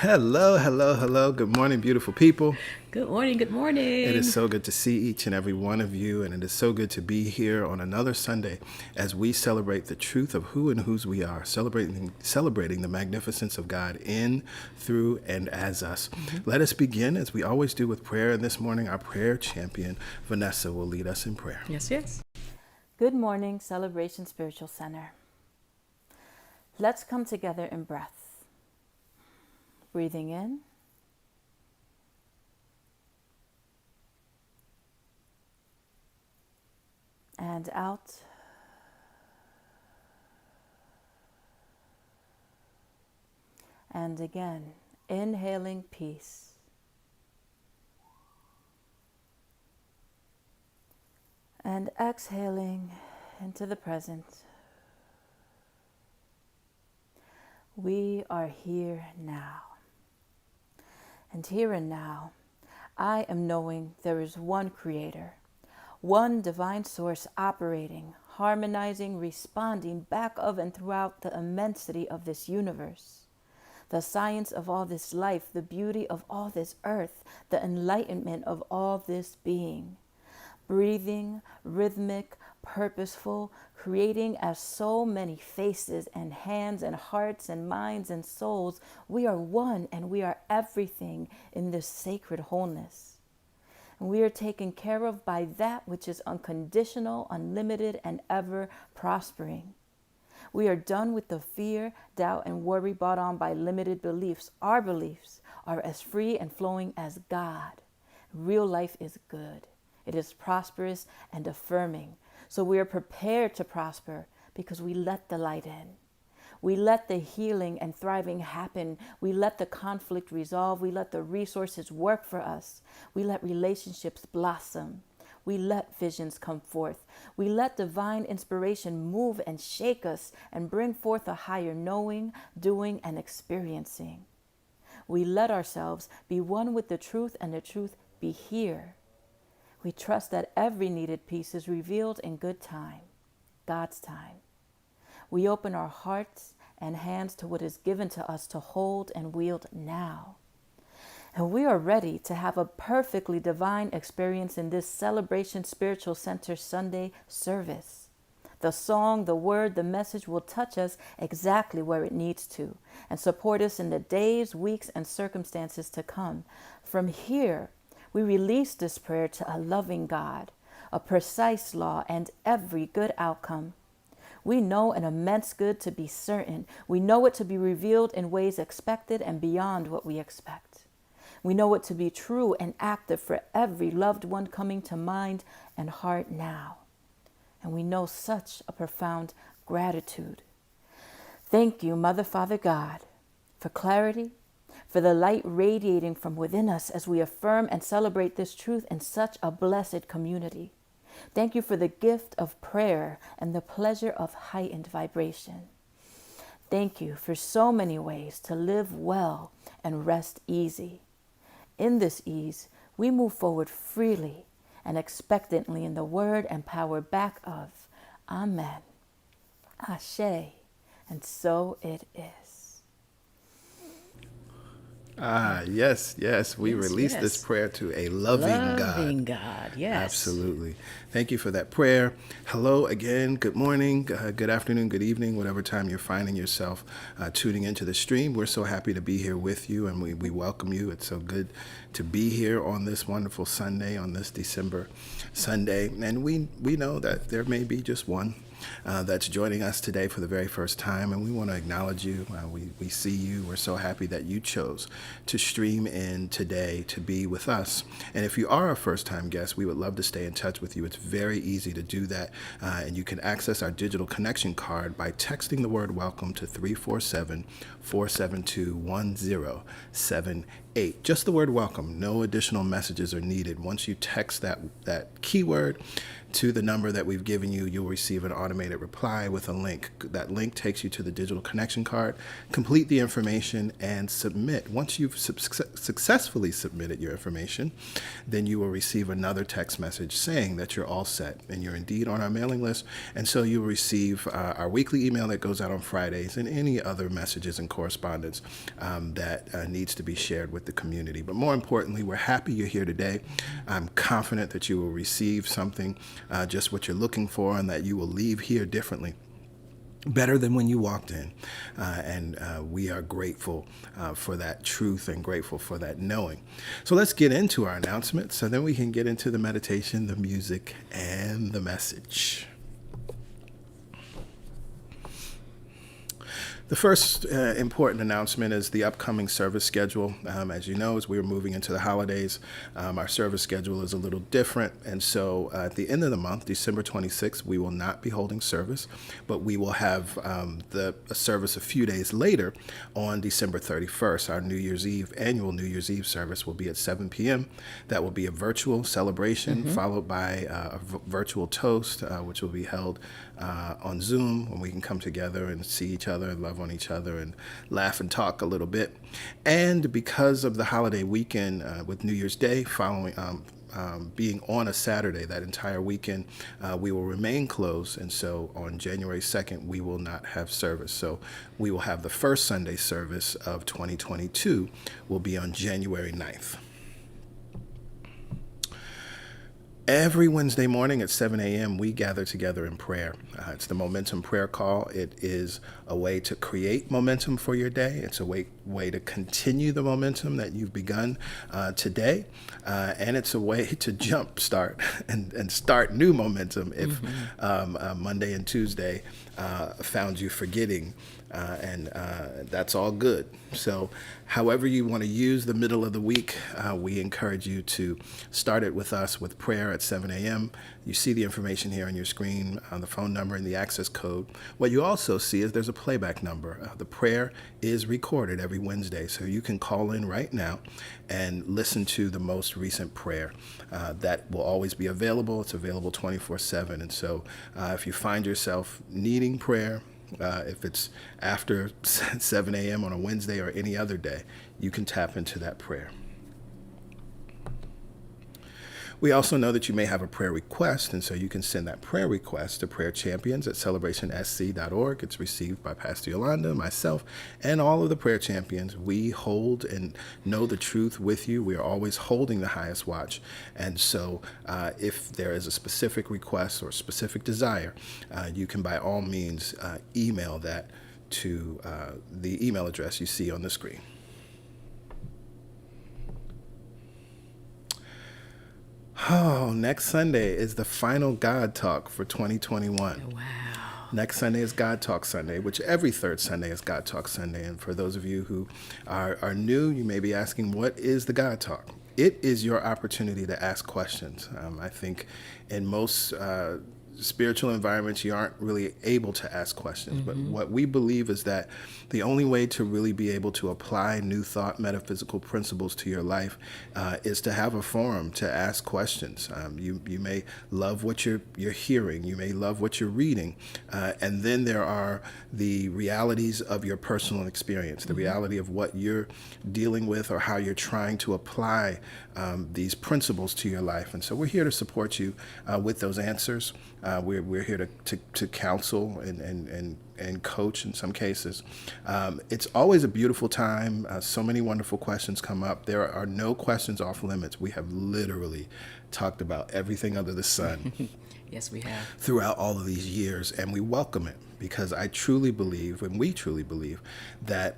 Hello, hello, hello. Good morning, beautiful people. Good morning. Good It is morning. so good to see each and every one of you, and it is so good to be here on another Sunday as we celebrate the truth of who and whose we are, celebrating the magnificence of God in, through, and as us. Let us begin, as we always do, with prayer, and this morning our prayer champion, Vanessa, will lead us in prayer. Yes, yes. Good morning, Celebration Spiritual Center. Let's come together in breath. Breathing in and out. And again, inhaling peace. And exhaling into the present. We are here now. And here and now, I am knowing there is one Creator, one divine source operating, harmonizing, responding back of and throughout the immensity of this universe. The science of all this life, the beauty of all this earth, the enlightenment of all this being. Breathing, rhythmic, purposeful, creating as so many faces and hands and hearts and minds and souls. We are one and we are everything in this sacred wholeness. And we are taken care of by that which is unconditional, unlimited, and ever prospering. We are done with the fear, doubt, and worry brought on by limited beliefs. Our beliefs are as free and flowing as God. Real life is good. It is prosperous and affirming. So we are prepared to prosper because we let the light in. We let the healing and thriving happen. We let the conflict resolve. We let the resources work for us. We let relationships blossom. We let visions come forth. We let divine inspiration move and shake us and bring forth a higher knowing, doing, and experiencing. We let ourselves be one with the truth and the truth be here. We trust that every needed piece is revealed in good time, God's time. We open our hearts and hands to what is given to us to hold and wield now. And we are ready to have a perfectly divine experience in this Celebration Spiritual Center Sunday service. The song, the word, the message will touch us exactly where it needs to and support us in the days, weeks, and circumstances to come. From here, we release this prayer to a loving God, a precise law, and every good outcome. We know an immense good to be certain. We know it to be revealed in ways expected and beyond what we expect. We know it to be true and active for every loved one coming to mind and heart now. And we know such a profound gratitude. Thank you, Mother, Father, God, for clarity, for the light radiating from within us as we affirm and celebrate this truth in such a blessed community. Thank you for the gift of prayer and the pleasure of heightened vibration. Thank you for so many ways to live well and rest easy. In this ease, we move forward freely and expectantly in the word and power back of. Amen. Ashe. And so it is. Yes, yes. We Yes, release this yes. prayer to a loving God. Loving God. Yes. Absolutely. Thank you for that prayer. Hello again. Good morning, good afternoon, good evening, whatever time you're finding yourself tuning into the stream. We're so happy to be here with you, and we welcome you. It's so good to be here on this wonderful Sunday, on this December Sunday. And we know that there may be just one that's joining us today for the very first time, and we want to acknowledge you. We see you. We're so happy that you chose to stream in today to be with us. And if you are a first-time guest, we would love to stay in touch with you. It's very easy to do that, and you can access our digital connection card by texting the word welcome to 347-472-1078. 8. Just the word welcome. No additional messages are needed. Once you text that keyword to the number that we've given you, you'll receive an automated reply with a link. That link takes you to the digital connection card. Complete the information and submit. Once you've successfully submitted your information, then you will receive another text message saying that you're all set and you're indeed on our mailing list. And so you'll receive our weekly email that goes out on Fridays and any other messages and correspondence that needs to be shared with the community. But more importantly, we're happy you're here today. I'm confident that you will receive something, just what you're looking for, and that you will leave here differently, better than when you walked in. And we are grateful for that truth and grateful for that knowing. So let's get into our announcements so then we can get into the meditation, the music, and the message. The first important announcement is the upcoming service schedule. As you know, as we are moving into the holidays, our service schedule is a little different. And so at the end of the month, December 26th, we will not be holding service, but we will have a service a few days later on December 31st. Our annual New Year's Eve service will be at 7 p.m. That will be a virtual celebration followed by a virtual toast, which will be held on Zoom when we can come together and see each other and love on each other and laugh and talk a little bit. And because of the holiday weekend with New Year's Day following being on a Saturday, that entire weekend, we will remain closed. And so on January 2nd, we will not have service. So we will have the first Sunday service of 2022 will be on January 9th. Every Wednesday morning at 7 a.m., we gather together in prayer. It's the Momentum Prayer Call. It is a way to create momentum for your day. It's a way to continue the momentum that you've begun today. And it's a way to jumpstart and start new momentum if Monday and Tuesday found you forgetting. And that's all good. So however you want to use the middle of the week, we encourage you to start it with us with prayer at 7 a.m. You see the information here on your screen, the phone number and the access code. What you also see is there's a playback number. The prayer is recorded every Wednesday, so you can call in right now and listen to the most recent prayer. That will always be available. It's available 24/7. And so if you find yourself needing prayer, if it's after 7 a.m. on a Wednesday or any other day, you can tap into that prayer. We also know that you may have a prayer request, and so you can send that prayer request to prayerchampions@celebrationsc.org. It's received by Pastor Yolanda, myself, and all of the prayer champions. We hold and know the truth with you. We are always holding the highest watch. And so if there is a specific request or specific desire, you can by all means email that to the email address you see on the screen. Oh, next Sunday is the final God Talk for 2021. Wow. Next Sunday is God Talk Sunday, which every third Sunday is God Talk Sunday. And for those of you who are new, you may be asking, what is the God Talk? It is your opportunity to ask questions. I think in most spiritual environments, you aren't really able to ask questions. But what we believe is that the only way to really be able to apply new thought, metaphysical principles to your life is to have a forum to ask questions. You may love what you're hearing. You may love what you're reading. And then there are the realities of your personal experience, the reality of what you're dealing with or how you're trying to apply these principles to your life. And so we're here to support you with those answers. We're here to counsel and coach in some cases. It's always a beautiful time. So many wonderful questions come up. There are no questions off limits. We have literally talked about everything under the sun. Yes, we have. Throughout all of these years, and we welcome it because I truly believe, and we truly believe, that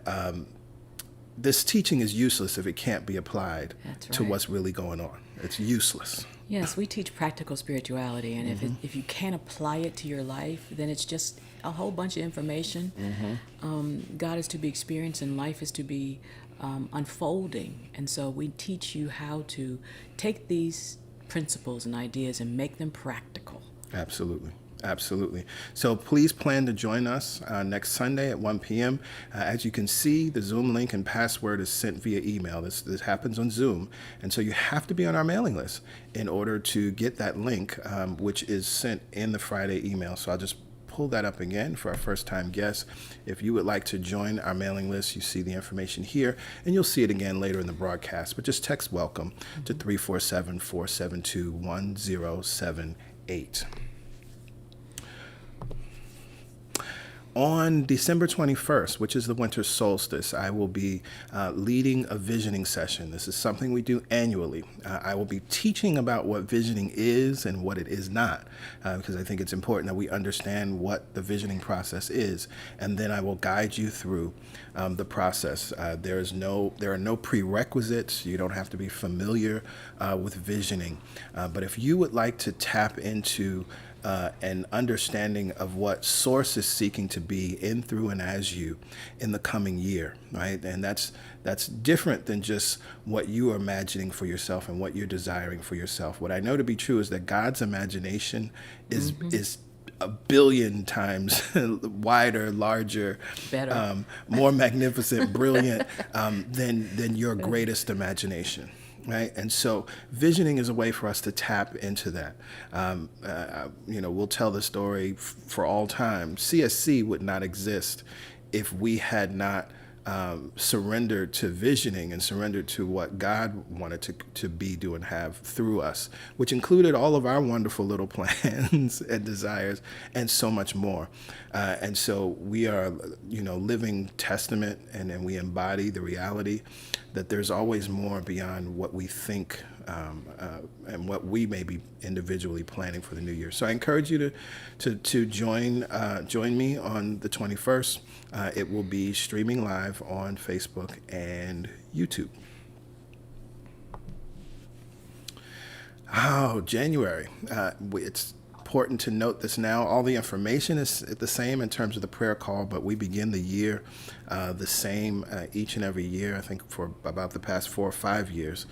this teaching is useless if it can't be applied to what's really going on. It's useless. Yes, we teach practical spirituality, and if you can't apply it to your life, then it's just a whole bunch of information. God is to be experienced, and life is to be unfolding. And so we teach you how to take these principles and ideas and make them practical. Absolutely. Absolutely. So please plan to join us next Sunday at 1 p.m. As you can see, the Zoom link and password is sent via email. This happens on Zoom. And so you have to be on our mailing list in order to get that link, which is sent in the Friday email. So I'll just pull that up again for our first-time guests. If you would like to join our mailing list, you see the information here, and you'll see it again later in the broadcast. But just text WELCOME to 347-472-1078. On December 21st, which is the winter solstice, I will be leading a visioning session. This is something we do annually. I will be teaching about what visioning is and what it is not, because I think it's important that we understand what the visioning process is, and then I will guide you through the process. There are no prerequisites. You don't have to be familiar with visioning, but if you would like to tap into an understanding of what Source is seeking to be in, through, and as you in the coming year, right? And that's different than just what you are imagining for yourself and what you're desiring for yourself. What I know to be true is that God's imagination is a billion times wider, larger, better, more magnificent, brilliant than your greatest imagination. Right. And so visioning is a way for us to tap into that. We'll tell the story for all time. CSC would not exist if we had not surrendered to visioning and surrendered to what God wanted to be, do, and have through us, which included all of our wonderful little plans and desires and so much more. And so we are, living testament, and we embody the reality that there's always more beyond what we think and what we may be individually planning for the new year. So I encourage you to join me on the 21st. It will be streaming live on Facebook and YouTube. Oh, January. It's important to note this now. All the information is the same in terms of the prayer call, but we begin the year the same each and every year, I think for about the past 4 or 5 years.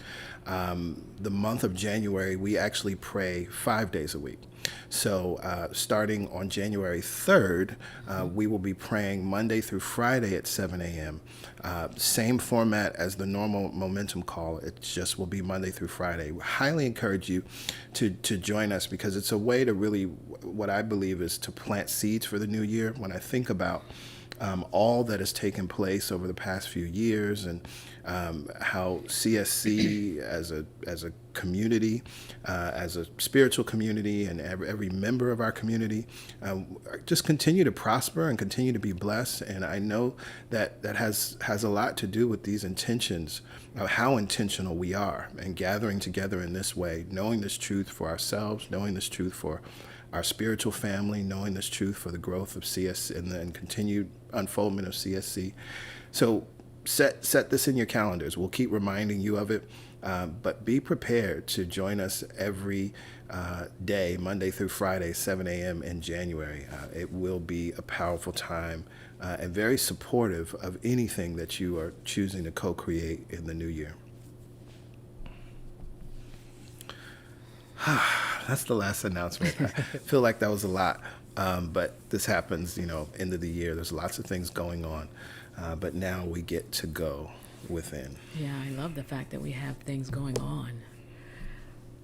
The month of January, we actually pray 5 days a week. So starting on January 3rd, we will be praying Monday through Friday at 7 a.m. Same format as the normal Momentum call. It just will be Monday through Friday. We highly encourage you to join us, because it's a way to really, what I believe is to plant seeds for the new year. When I think about all that has taken place over the past few years, and how CSC as a community, as a spiritual community, and every member of our community just continue to prosper and continue to be blessed. And I know that has a lot to do with these intentions, how intentional we are, and gathering together in this way, knowing this truth for ourselves, knowing this truth for our spiritual family, knowing this truth for the growth of CSC and continued unfoldment of CSC. So set this in your calendars. We'll keep reminding you of it, but be prepared to join us every day, Monday through Friday, 7 a.m. in January. It will be a powerful time and very supportive of anything that you are choosing to co-create in the new year. That's the last announcement. I feel like that was a lot, but this happens, end of the year. There's lots of things going on, but now we get to go within. Yeah, I love the fact that we have things going on.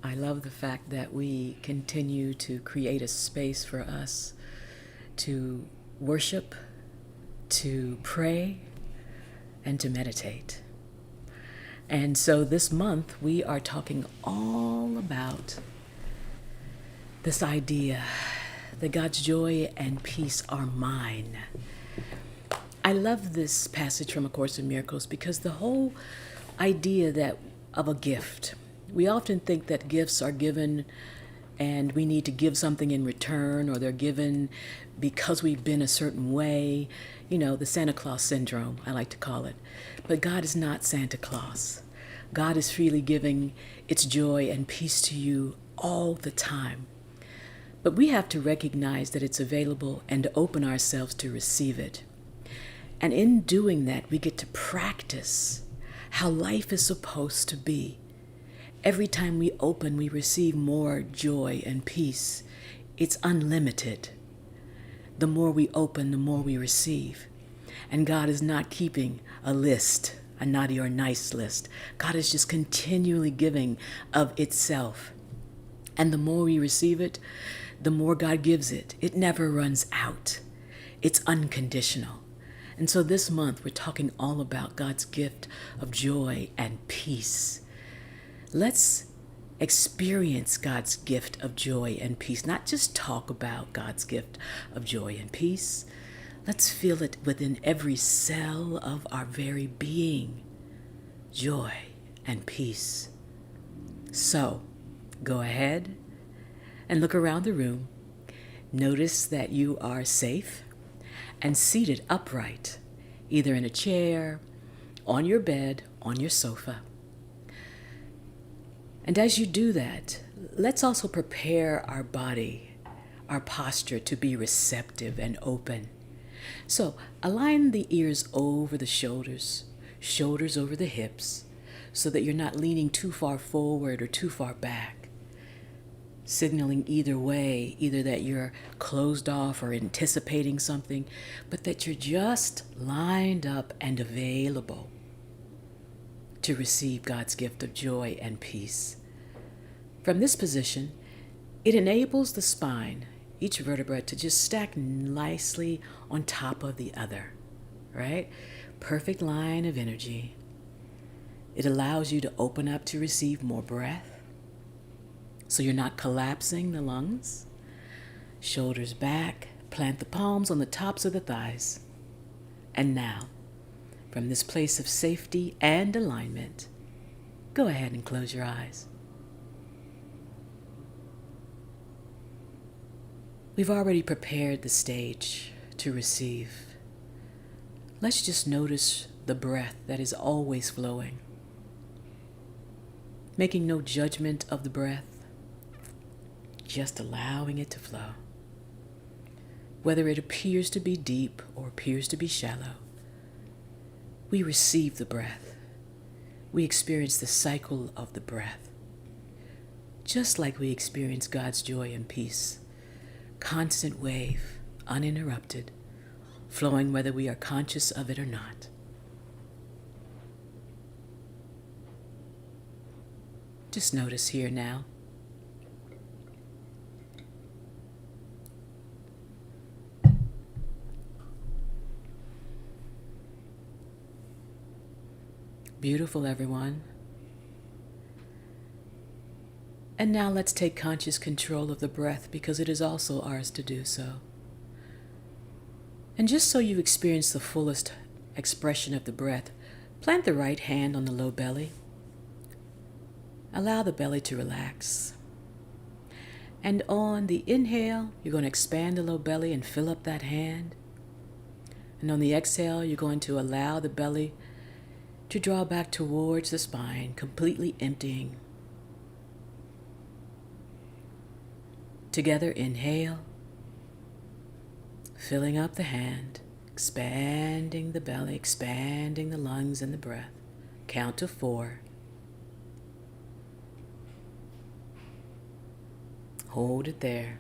I love the fact that we continue to create a space for us to worship, to pray, and to meditate. And so this month we are talking all about this idea that God's joy and peace are mine. I love this passage from A Course in Miracles because the whole idea of a gift, we often think that gifts are given and we need to give something in return, or they're given because we've been a certain way, the Santa Claus syndrome, I like to call it. But God is not Santa Claus. God is freely giving its joy and peace to you all the time. But we have to recognize that it's available and to open ourselves to receive it. And in doing that, we get to practice how life is supposed to be. Every time we open, we receive more joy and peace It's unlimited. The more we open, the more we receive. And God is not keeping a list, a naughty or nice list. God is just continually giving of itself. And the more we receive it, the more God gives it. It never runs out. It's unconditional. And so this month, we're talking all about God's gift of joy and peace. Let's experience God's gift of joy and peace, not just talk about God's gift of joy and peace. Let's feel it within every cell of our very being. Joy and peace. So, go ahead and look around the room. Notice that you are safe and seated upright, either in a chair, on your bed, on your sofa. And as you do that, let's also prepare our body, our posture to be receptive and open. So align the ears over the shoulders, shoulders over the hips, so that you're not leaning too far forward or too far back, signaling either way, either that you're closed off or anticipating something, but that you're just lined up and available to receive God's gift of joy and peace. From this position, it enables the spine, each vertebra, to just stack nicely on top of the other, right? Perfect line of energy. It allows you to open up to receive more breath, so you're not collapsing the lungs. Shoulders back, plant the palms on the tops of the thighs. And now, from this place of safety and alignment, go ahead and close your eyes. We've already prepared the stage to receive. Let's just notice the breath that is always flowing, making no judgment of the breath, just allowing it to flow. Whether it appears to be deep or appears to be shallow, we receive the breath. We experience the cycle of the breath, just like we experience God's joy and peace. Constant wave, uninterrupted, flowing whether we are conscious of it or not. Just notice here now. Beautiful, everyone. And now let's take conscious control of the breath, because it is also ours to do so. And just so you experience the fullest expression of the breath, plant the right hand on the low belly. Allow the belly to relax. And on the inhale, you're going to expand the low belly and fill up that hand. And on the exhale, you're going to allow the belly to draw back towards the spine, completely emptying. Together, inhale, filling up the hand, expanding the belly, expanding the lungs and the breath. Count to 4. Hold it there.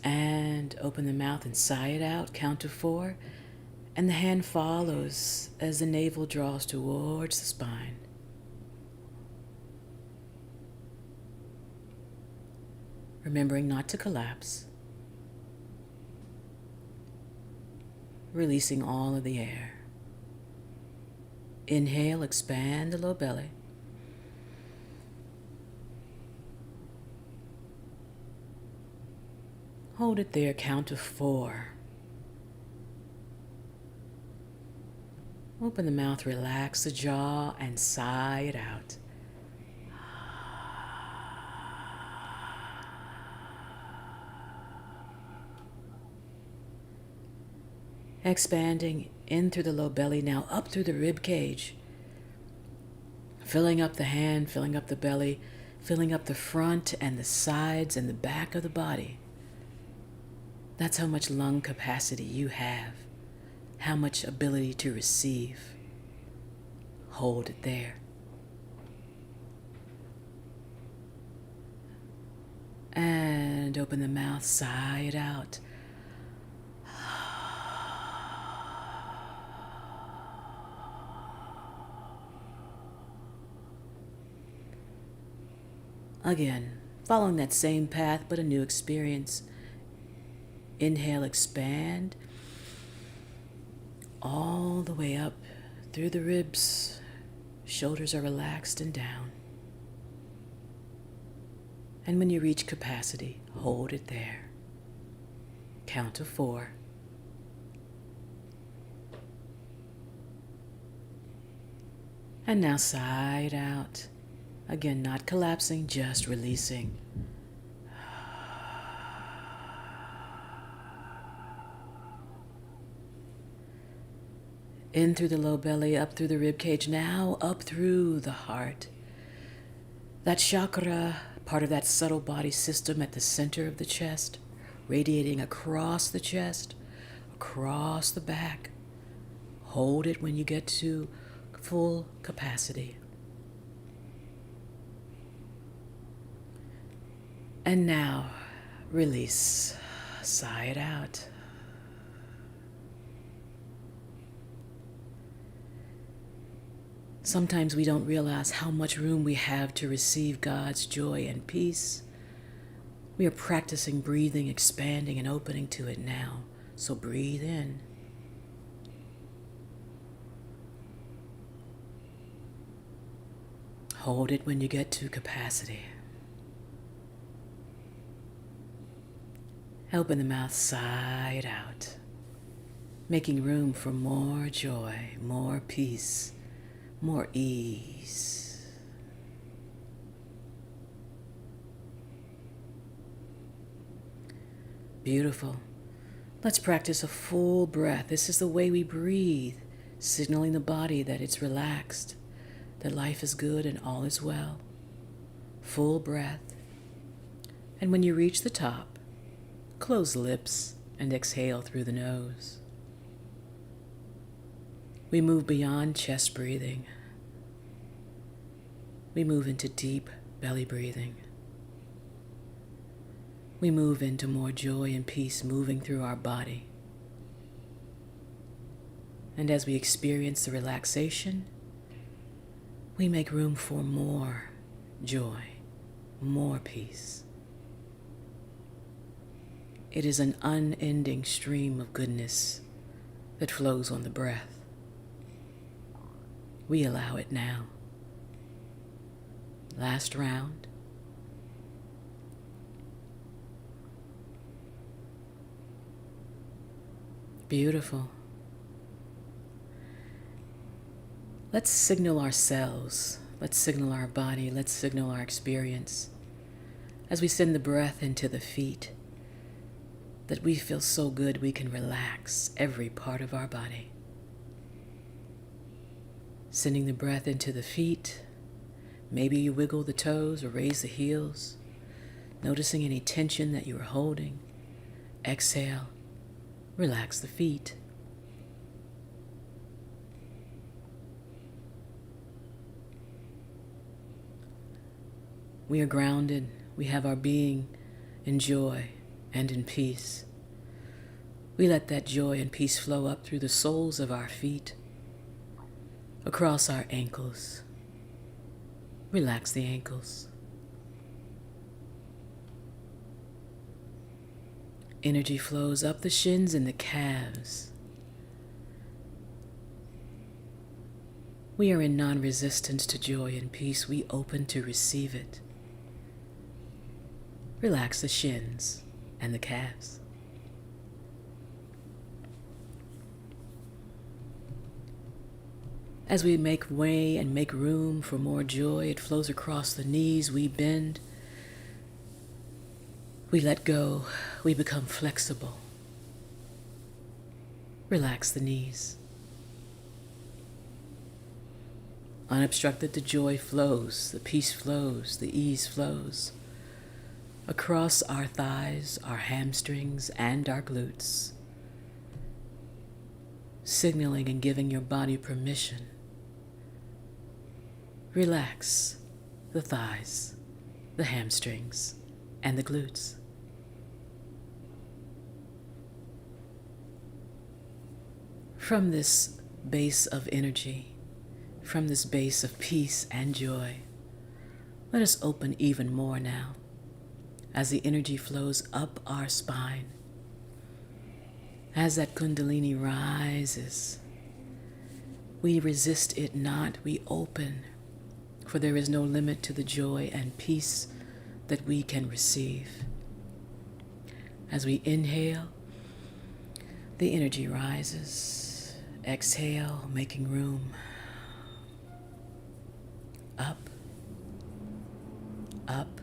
And open the mouth and sigh it out. Count to 4. And the hand follows as the navel draws towards the spine. Remembering not to collapse. Releasing all of the air. Inhale, expand the low belly. Hold it there, count to 4. Open the mouth, relax the jaw, and sigh it out. Expanding in through the low belly, now up through the rib cage. Filling up the hand, filling up the belly, filling up the front and the sides and the back of the body. That's how much lung capacity you have, how much ability to receive. Hold it there. And open the mouth, sigh it out. Again, following that same path, but a new experience. Inhale, expand all the way up through the ribs. Shoulders are relaxed and down. And when you reach capacity, hold it there. Count to 4. And now sigh it out. Again, not collapsing, just releasing. In through the low belly, up through the rib cage, now up through the heart. That chakra, part of that subtle body system at the center of the chest, radiating across the chest, across the back. Hold it when you get to full capacity. And now, release. Sigh it out. Sometimes we don't realize how much room we have to receive God's joy and peace. We are practicing breathing, expanding, and opening to it now. So breathe in. Hold it when you get to capacity. Open the mouth, sigh it out, making room for more joy, more peace, more ease. Beautiful. Let's practice a full breath. This is the way we breathe, signaling the body that it's relaxed, that life is good and all is well. Full breath. And when you reach the top, close lips and exhale through the nose. We move beyond chest breathing. We move into deep belly breathing. We move into more joy and peace moving through our body. And as we experience the relaxation, we make room for more joy, more peace. It is an unending stream of goodness that flows on the breath. We allow it now. Last round. Beautiful. Let's signal ourselves. Let's signal our body. Let's signal our experience. As we send the breath into the feet, that we feel so good we can relax every part of our body. Sending the breath into the feet. Maybe you wiggle the toes or raise the heels, noticing any tension that you are holding. Exhale, relax the feet. We are grounded. We have our being in joy and in peace. We let that joy and peace flow up through the soles of our feet, across our ankles. Relax the ankles. Energy flows up the shins and the calves. We are in non-resistance to joy and peace. We open to receive it. Relax the shins and the calves. As we make way and make room for more joy, it flows across the knees. We bend. We let go. We become flexible. Relax the knees. Unobstructed, the joy flows, the peace flows, the ease flows. Across our thighs, our hamstrings, and our glutes. Signaling and giving your body permission. Relax the thighs, the hamstrings, and the glutes. From this base of energy, from this base of peace and joy, let us open even more now as the energy flows up our spine. As that Kundalini rises, we resist it not, we open, for there is no limit to the joy and peace that we can receive. As we inhale, the energy rises. Exhale, making room. Up, up,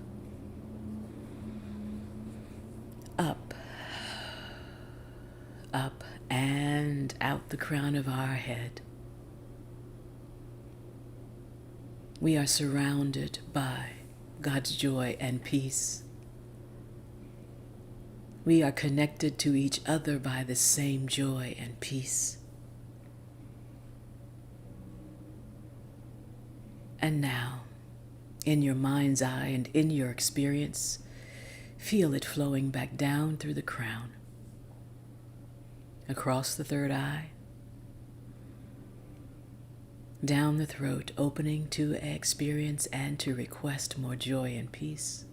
up, up, and out the crown of our head. We are surrounded by God's joy and peace. We are connected to each other by the same joy and peace. And now, in your mind's eye and in your experience, feel it flowing back down through the crown, across the third eye, down the throat, opening to experience and to request more joy and peace,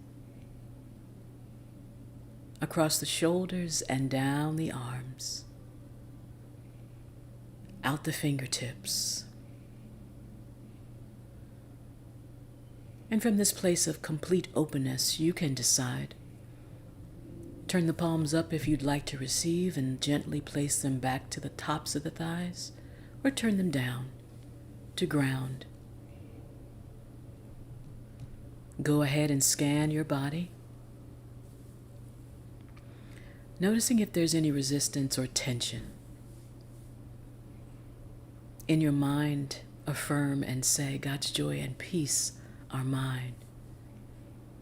across the shoulders and down the arms, out the fingertips. And from this place of complete openness, you can decide. Turn the palms up if you'd like to receive and gently place them back to the tops of the thighs, or turn them down to ground. Go ahead and scan your body, noticing if there's any resistance or tension. In your mind, affirm and say, God's joy and peace are mine.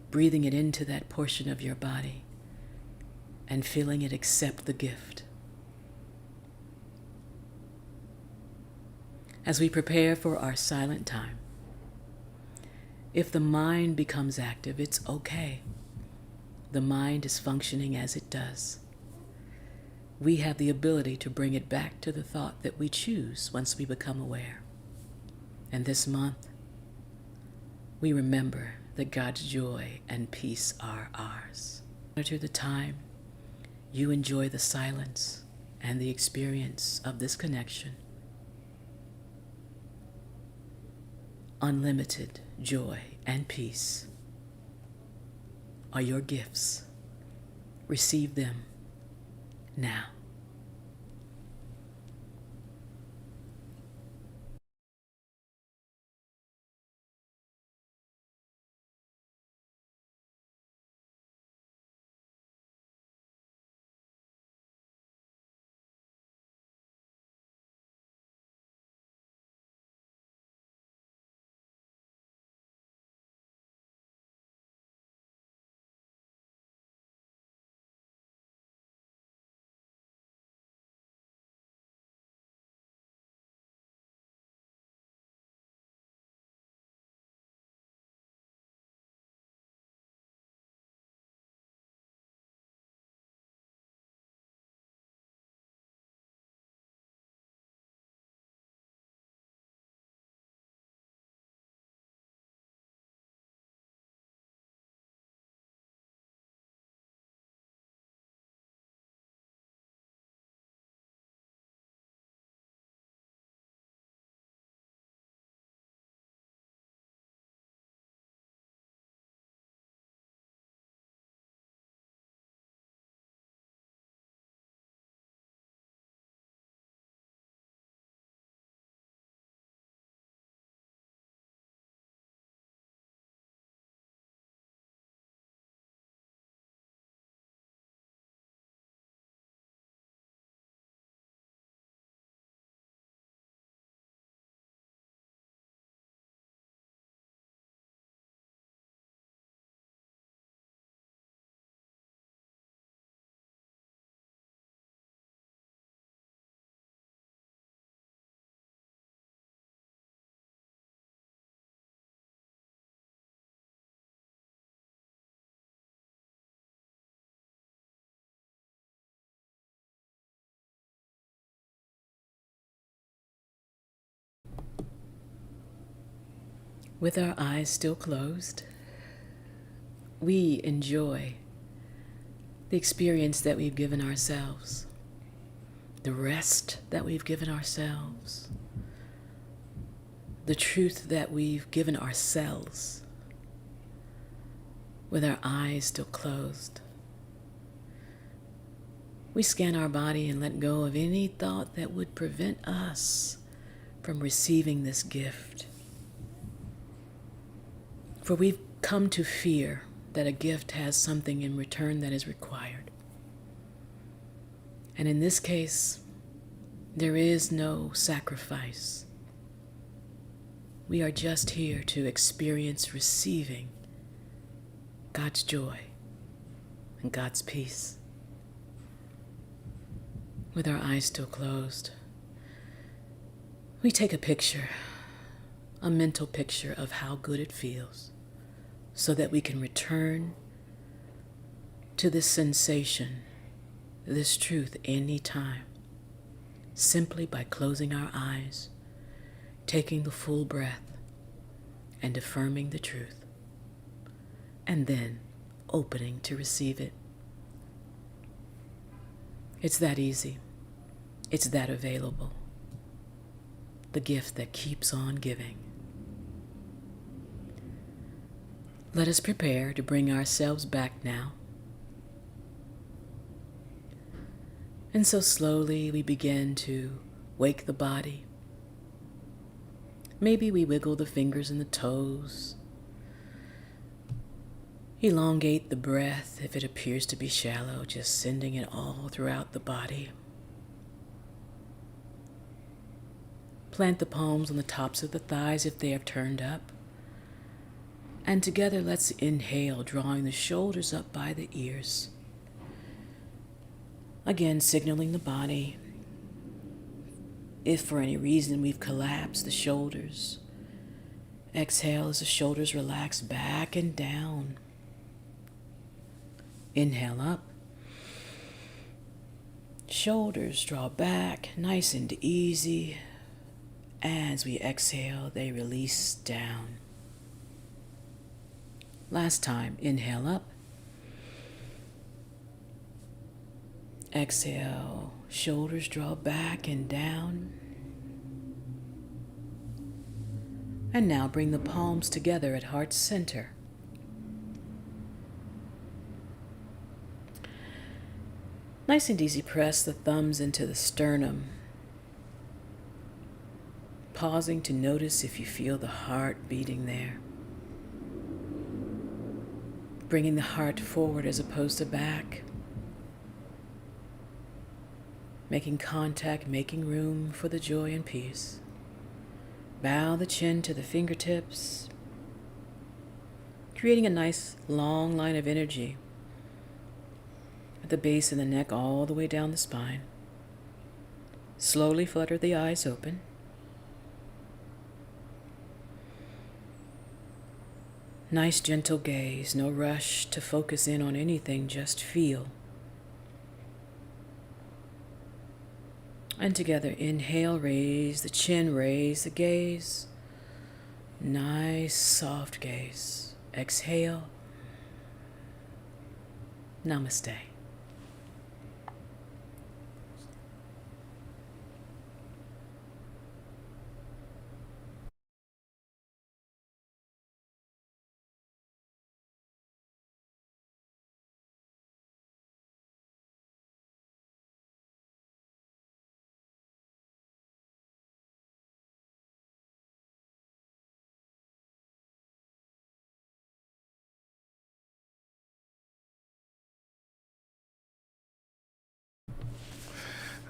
Breathing it into that portion of your body and feeling it accept the gift. As we prepare for our silent time, if the mind becomes active, it's okay. The mind is functioning as it does. We have the ability to bring it back to the thought that we choose once we become aware. And this month, we remember that God's joy and peace are ours. Monitor the time. You enjoy the silence and the experience of this connection. Unlimited joy and peace are your gifts. Receive them now. With our eyes still closed, we enjoy the experience that we've given ourselves, the rest that we've given ourselves, the truth that we've given ourselves with our eyes still closed. We scan our body and let go of any thought that would prevent us from receiving this gift. For we've come to fear that a gift has something in return that is required. And in this case, there is no sacrifice. We are just here to experience receiving God's joy and God's peace. With our eyes still closed, we take a picture, a mental picture of how good it feels, so that we can return to this sensation, this truth anytime, simply by closing our eyes, taking the full breath, and affirming the truth, and then opening to receive it. It's that easy. It's that available. The gift that keeps on giving. Let us prepare to bring ourselves back now. And so slowly we begin to wake the body. Maybe we wiggle the fingers and the toes. Elongate the breath if it appears to be shallow, just sending it all throughout the body. Plant the palms on the tops of the thighs if they have turned up. And together let's inhale, drawing the shoulders up by the ears. Again, signaling the body. If for any reason we've collapsed the shoulders, exhale as the shoulders relax back and down. Inhale up. Shoulders draw back, nice and easy. As we exhale, they release down. Last time, inhale up. Exhale, shoulders draw back and down. And now bring the palms together at heart center. Nice and easy, press the thumbs into the sternum. Pausing to notice if you feel the heart beating there. Bringing the heart forward as opposed to back. Making contact, making room for the joy and peace. Bow the chin to the fingertips. Creating a nice long line of energy at the base of the neck all the way down the spine. Slowly flutter the eyes open. Nice gentle gaze, no rush to focus in on anything, just feel. And together, inhale, raise the chin, raise the gaze. Nice soft gaze. Exhale. Namaste.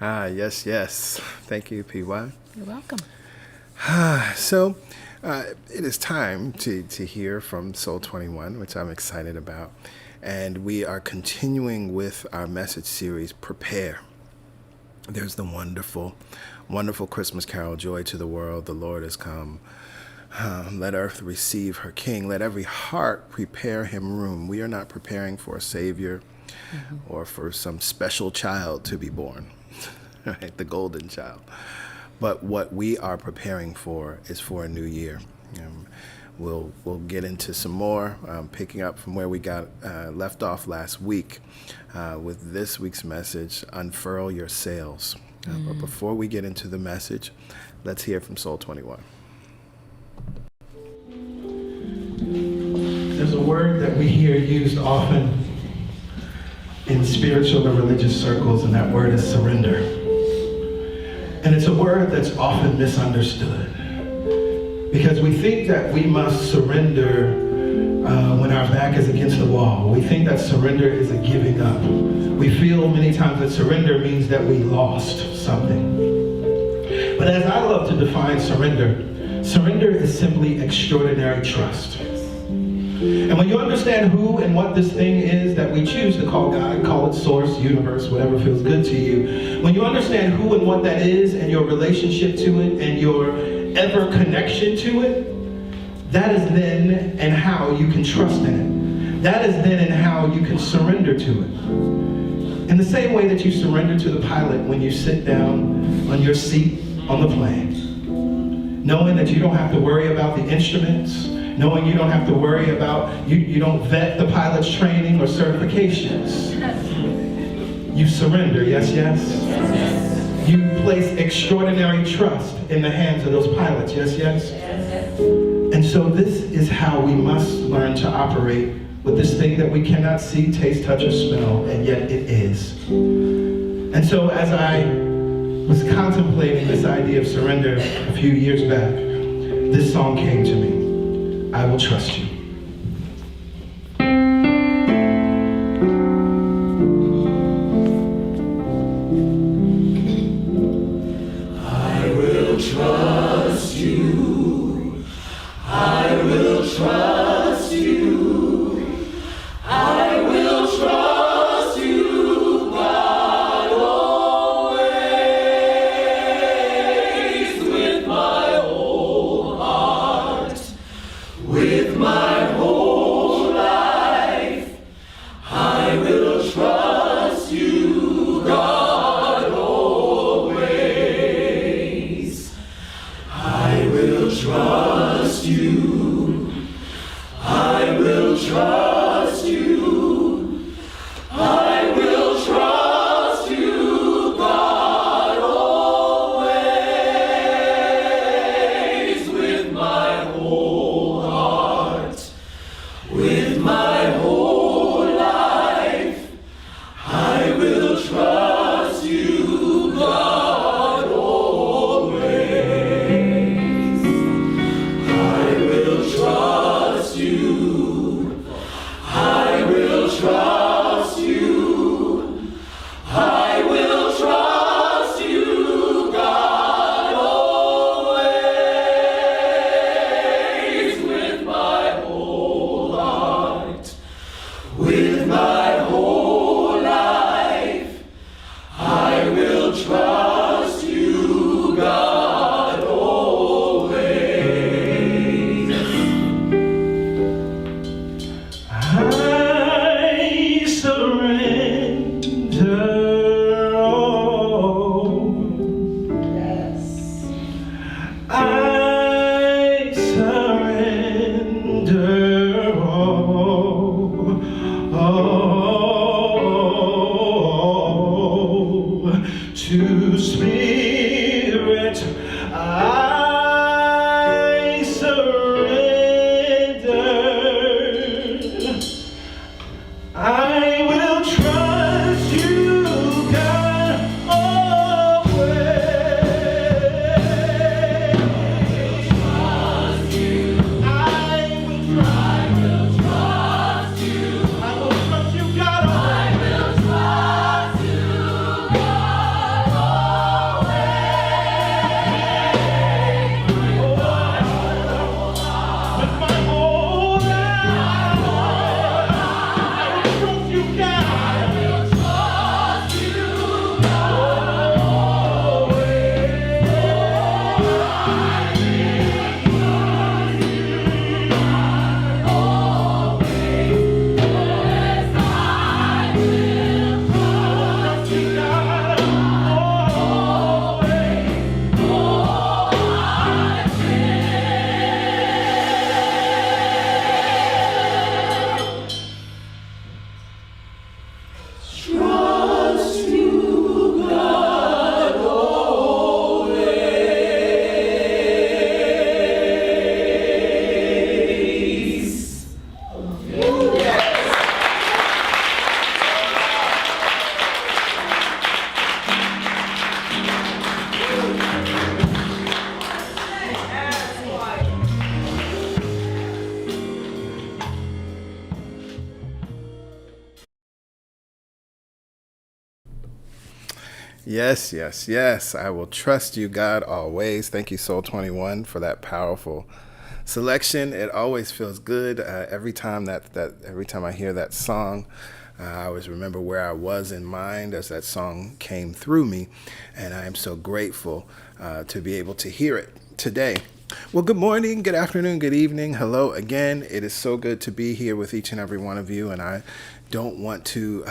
Yes, yes. Thank you, PY. You're welcome. So it is time to hear from Soul 21, which I'm excited about. And we are continuing with our message series, Prepare. There's the wonderful, wonderful Christmas carol, Joy to the World, the Lord has come. Let earth receive her King. Let every heart prepare him room. We are not preparing for a Savior or for some special child to be born, right? The golden child. But what we are preparing for is for a new year. we'll get into some more, picking up from where we got left off last week with this week's message, Unfurl Your Sails. But before we get into the message, let's hear from Soul 21. There's a word that we hear used often in spiritual and religious circles, and that word is surrender. And it's a word that's often misunderstood because we think that we must surrender when our back is against the wall. We think that surrender is a giving up. We feel many times that surrender means that we lost something. But as I love to define surrender, surrender is simply extraordinary trust. And when you understand who and what this thing is that we choose to call God, call it source, universe, whatever feels good to you, when you understand who and what that is and your relationship to it and your ever connection to it, that is then and how you can trust in it. That is then and how you can surrender to it. In the same way that you surrender to the pilot when you sit down on your seat on the plane, knowing that you don't have to worry about the instruments, knowing you don't have to worry about, you don't vet the pilot's training or certifications. You surrender, yes, yes? Yes. You place extraordinary trust in the hands of those pilots, yes, yes? Yes. And so this is how we must learn to operate with this thing that we cannot see, taste, touch, or smell, and yet it is. And so as I was contemplating this idea of surrender a few years back, this song came to me. I will trust you. I will trust you. I will trust you. I will trust you, God, always with my whole heart. With my whole life, I will trust you, God, always. I will trust you. I will trust you. I will trust you, God, always with my whole heart, with my whole life. I will trust you, God, always. I will trust you. I will trust you. I will trust you, God, always with my whole heart, with my whole life. I will trust you, God, always. I surrender all. Yes. I surrender all to Spirit. I surrender. I will trust you, God, always. Trust you. I will trust I will trust you. I will trust you, God, I always. will trust you, God, always. Yes, yes, yes. I will trust you, God, always. Thank you, Soul 21, for that powerful selection. It always feels good every time every time I hear that song. I always remember where I was in mind as that song came through me, and I am so grateful to be able to hear it today. Well, good morning, good afternoon, good evening. Hello again. It is so good to be here with each and every one of you, and I don't want to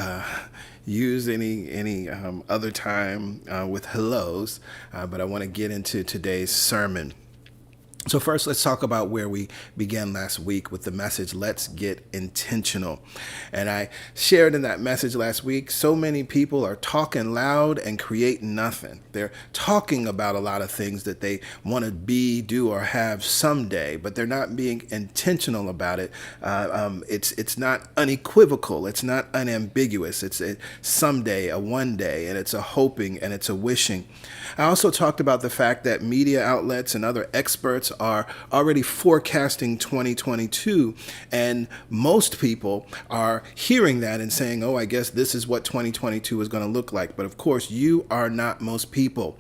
use any other time with hellos, but I want to get into today's sermon. So first, let's talk about where we began last week with the message, let's get intentional. And I shared in that message last week, so many people are talking loud and creating nothing. They're talking about a lot of things that they want to be, do, or have someday, but they're not being intentional about it. It's not unequivocal. It's not unambiguous. It's a someday, a one day, and it's a hoping and it's a wishing. I also talked about the fact that media outlets and other experts are already forecasting 2022, and most people are hearing that and saying, oh, I guess this is what 2022 is going to look like. But of course, you are not most people.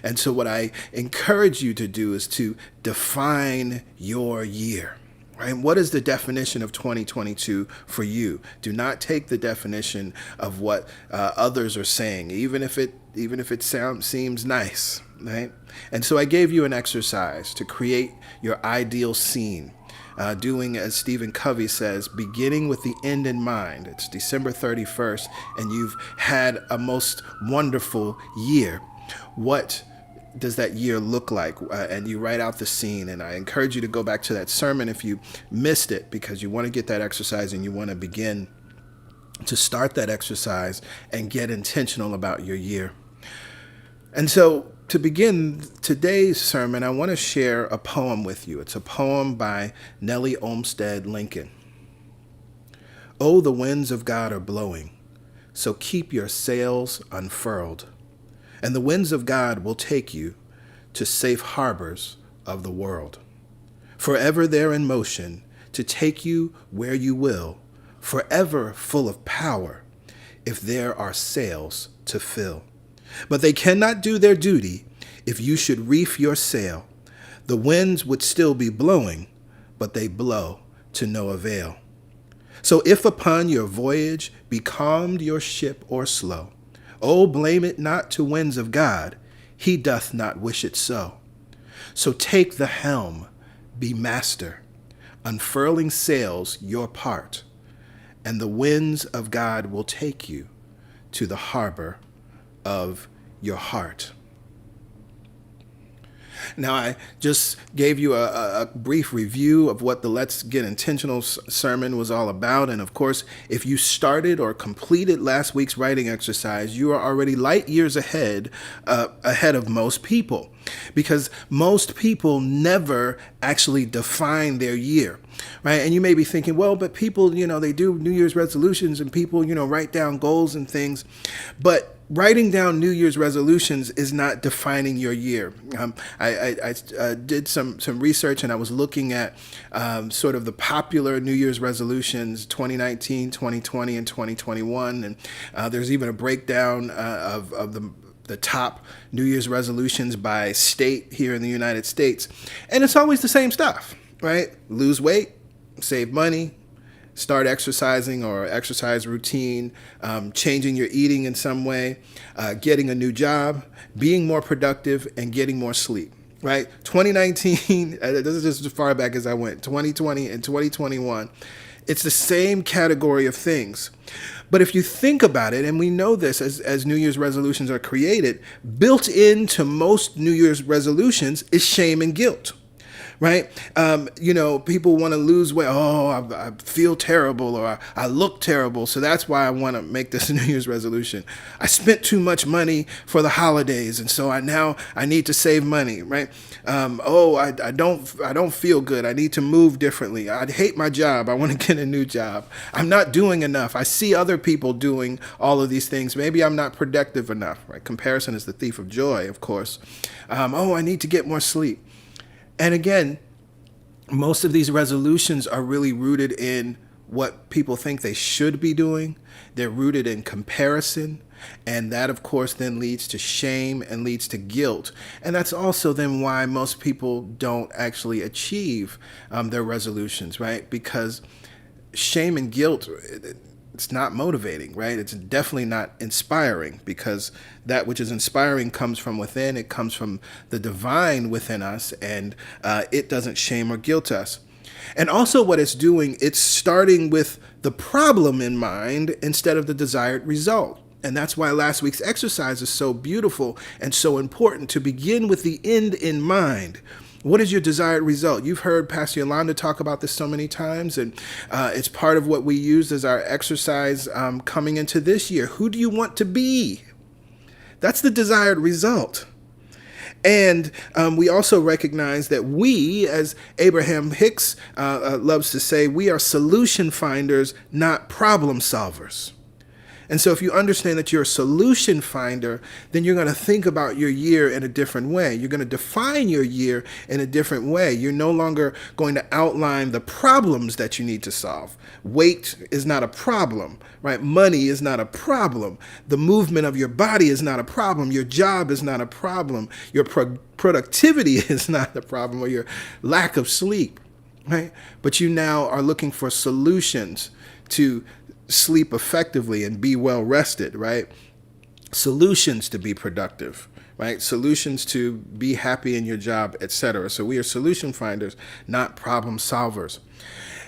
And so what I encourage you to do is to define your year. Right? What is the definition of 2022 for you? Do not take the definition of what others are saying, even if it seems nice, right? And so I gave you an exercise to create your ideal scene, doing as Stephen Covey says, beginning with the end in mind. It's December 31st, and you've had a most wonderful year. What does that year look like? And you write out the scene. And I encourage you to go back to that sermon if you missed it, because you want to get that exercise and you want to begin to start that exercise and get intentional about your year. And so to begin today's sermon, I want to share a poem with you. It's a poem by Nellie Olmsted Lincoln. Oh, the winds of God are blowing, so keep your sails unfurled. And the winds of God will take you to safe harbors of the world. Forever they're in motion to take you where you will, forever full of power, if there are sails to fill. But they cannot do their duty if you should reef your sail. The winds would still be blowing, but they blow to no avail. So if upon your voyage be calmed your ship or slow, oh, blame it not to winds of God, he doth not wish it so. So take the helm, be master, unfurling sails your part, and the winds of God will take you to the harbor of your heart. Now, I just gave you a brief review of what the Let's Get Intentional sermon was all about. And of course, if you started or completed last week's writing exercise, you are already light years ahead of most people, because most people never actually define their year. Right. And you may be thinking, well, but people, they do New Year's resolutions and people, write down goals and things. But writing down New Year's resolutions is not defining your year. I did some research, and I was looking at sort of the popular New Year's resolutions, 2019, 2020, and 2021. And there's even a breakdown of the top New Year's resolutions by state here in the United States. And it's always the same stuff, right? Lose weight, save money, start exercising or exercise routine, changing your eating in some way, getting a new job, being more productive, and getting more sleep, right? 2019, this is just as far back as I went, 2020 and 2021, it's the same category of things. But if you think about it, and we know this as New Year's resolutions are created, built into most New Year's resolutions is shame and guilt. Right? People want to lose weight. Oh, I feel terrible, or I look terrible. So that's why I want to make this New Year's resolution. I spent too much money for the holidays, and so I need to save money. Right? I don't feel good. I need to move differently. I hate my job. I want to get a new job. I'm not doing enough. I see other people doing all of these things. Maybe I'm not productive enough. Right? Comparison is the thief of joy, of course. I need to get more sleep. And again, most of these resolutions are really rooted in what people think they should be doing. They're rooted in comparison. And that, of course, then leads to shame and leads to guilt. And that's also then why most people don't actually achieve their resolutions, right? Because shame and guilt, it's not motivating, right? It's definitely not inspiring, because that which is inspiring comes from within. It comes from the divine within us, and it doesn't shame or guilt us. And also what it's doing, it's starting with the problem in mind instead of the desired result. And that's why last week's exercise is so beautiful and so important, to begin with the end in mind. What is your desired result? You've heard Pastor Yolanda talk about this so many times, and it's part of what we use as our exercise coming into this year. Who do you want to be? That's the desired result. And we also recognize that we, as Abraham Hicks loves to say, we are solution finders, not problem solvers. And so if you understand that you're a solution finder, then you're going to think about your year in a different way. You're going to define your year in a different way. You're no longer going to outline the problems that you need to solve. Weight is not a problem, right? Money is not a problem. The movement of your body is not a problem. Your job is not a problem. Your productivity is not a problem, or your lack of sleep, right? But you now are looking for solutions to sleep effectively and be well rested, right? Solutions to be productive, right? Solutions to be happy in your job, etc. So we are solution finders, not problem solvers.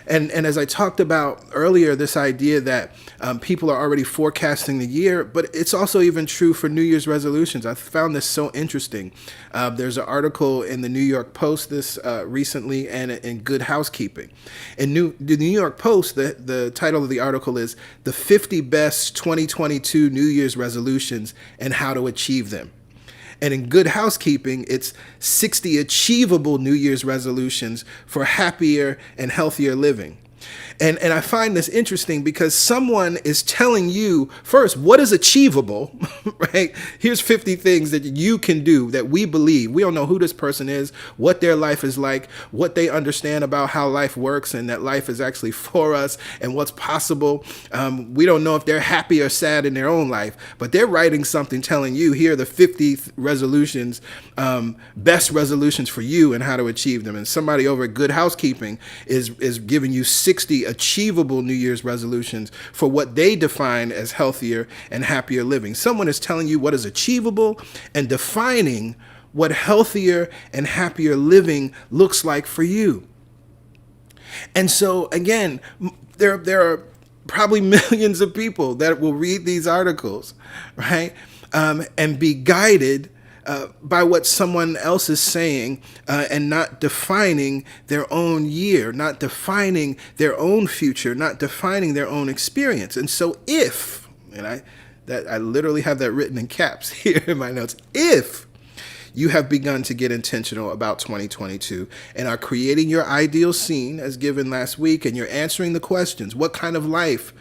And as I talked about earlier, this idea that people are already forecasting the year, but it's also even true for New Year's resolutions. I found this so interesting. There's an article in the New York Post this recently, and in Good Housekeeping. In the New York Post, the title of the article is "The 50 Best 2022 New Year's Resolutions and How to Achieve Them." And in Good Housekeeping, it's 60 achievable New Year's resolutions for happier and healthier living. And I find this interesting because someone is telling you, first, what is achievable, right? Here's 50 things that you can do that we believe. We don't know who this person is, what their life is like, what they understand about how life works, and that life is actually for us and what's possible. We don't know if they're happy or sad in their own life, but they're writing something telling you, here are the 50 resolutions, best resolutions for you and how to achieve them. And somebody over at Good Housekeeping is giving you 60 achievable New Year's resolutions for what they define as healthier and happier living. Someone is telling you what is achievable and defining what healthier and happier living looks like for you. And so, again, there are probably millions of people that will read these articles, right, and be guided by what someone else is saying, and not defining their own year, not defining their own future, not defining their own experience. And so if, and I literally have that written in caps here in my notes, if you have begun to get intentional about 2022 and are creating your ideal scene as given last week, and you're answering the questions, what kind of life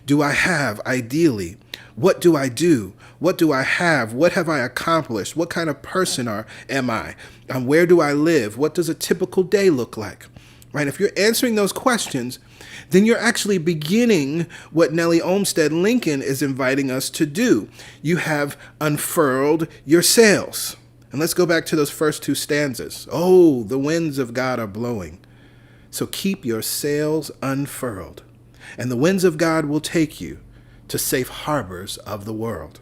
do I have ideally? What do I do? What do I have? What have I accomplished? What kind of person am I? Where do I live? What does a typical day look like? Right? If you're answering those questions, then you're actually beginning what Nellie Olmsted Lincoln is inviting us to do. You have unfurled your sails. And let's go back to those first two stanzas. Oh, the winds of God are blowing. So keep your sails unfurled, and the winds of God will take you to safe harbors of the world.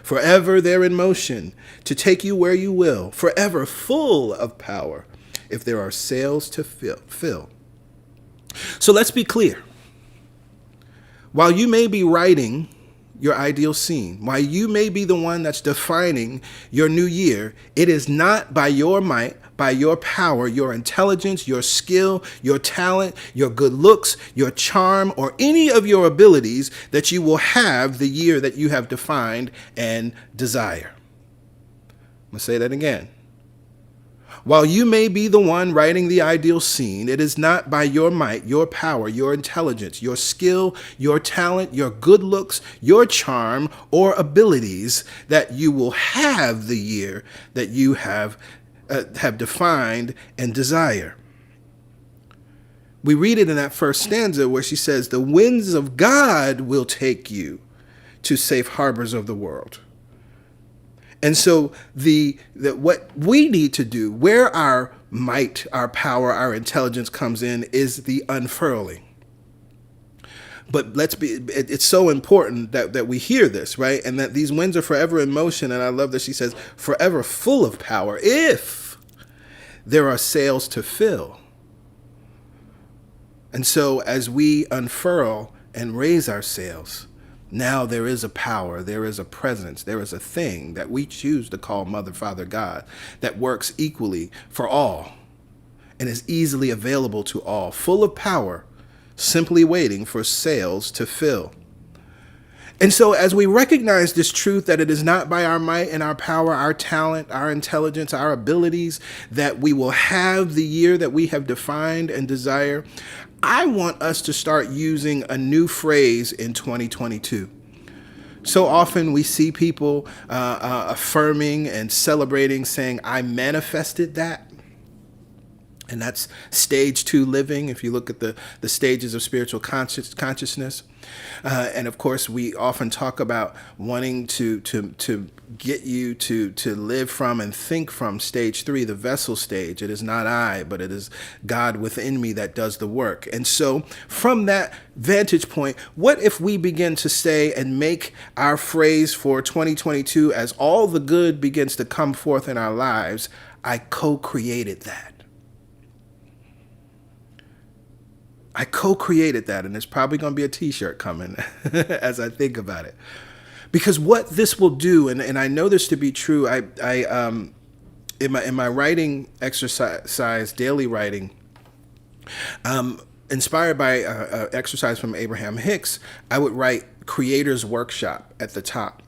Forever they're in motion to take you where you will, forever full of power if there are sails to fill. So let's be clear. While you may be writing your ideal scene, while you may be the one that's defining your new year, it is not by your might, by your power, your intelligence, your skill, your talent, your good looks, your charm, or any of your abilities that you will have the year that you have defined and desire. I'm going to say that again. While you may be the one writing the ideal scene, it is not by your might, your power, your intelligence, your skill, your talent, your good looks, your charm, or abilities that you will have the year that you have defined and desire. We read it in that first stanza where she says, the winds of God will take you to safe harbors of the world. And so what we need to do, where our might, our power, our intelligence comes in, is the unfurling. But it's so important that we hear this, right? And that these winds are forever in motion. And I love that she says, forever full of power, if there are sails to fill. And so as we unfurl and raise our sails, now there is a power, there is a presence, there is a thing that we choose to call Mother, Father, God that works equally for all and is easily available to all, full of power, simply waiting for sails to fill. And so as we recognize this truth that it is not by our might and our power, our talent, our intelligence, our abilities that we will have the year that we have defined and desire, I want us to start using a new phrase in 2022. So often we see people affirming and celebrating, saying, I manifested that. And that's stage 2 living, if you look at the stages of spiritual consciousness. And of course, we often talk about wanting to get you to live from and think from stage 3, the vessel stage. It is not I, but it is God within me that does the work. And so from that vantage point, what if we begin to say and make our phrase for 2022 as all the good begins to come forth in our lives, I co-created that. I co-created that, and there's probably going to be a t-shirt coming as I think about it. Because what this will do, and I know this to be true, in my writing exercise, daily writing, inspired by exercise from Abraham Hicks, I would write Creator's Workshop at the top.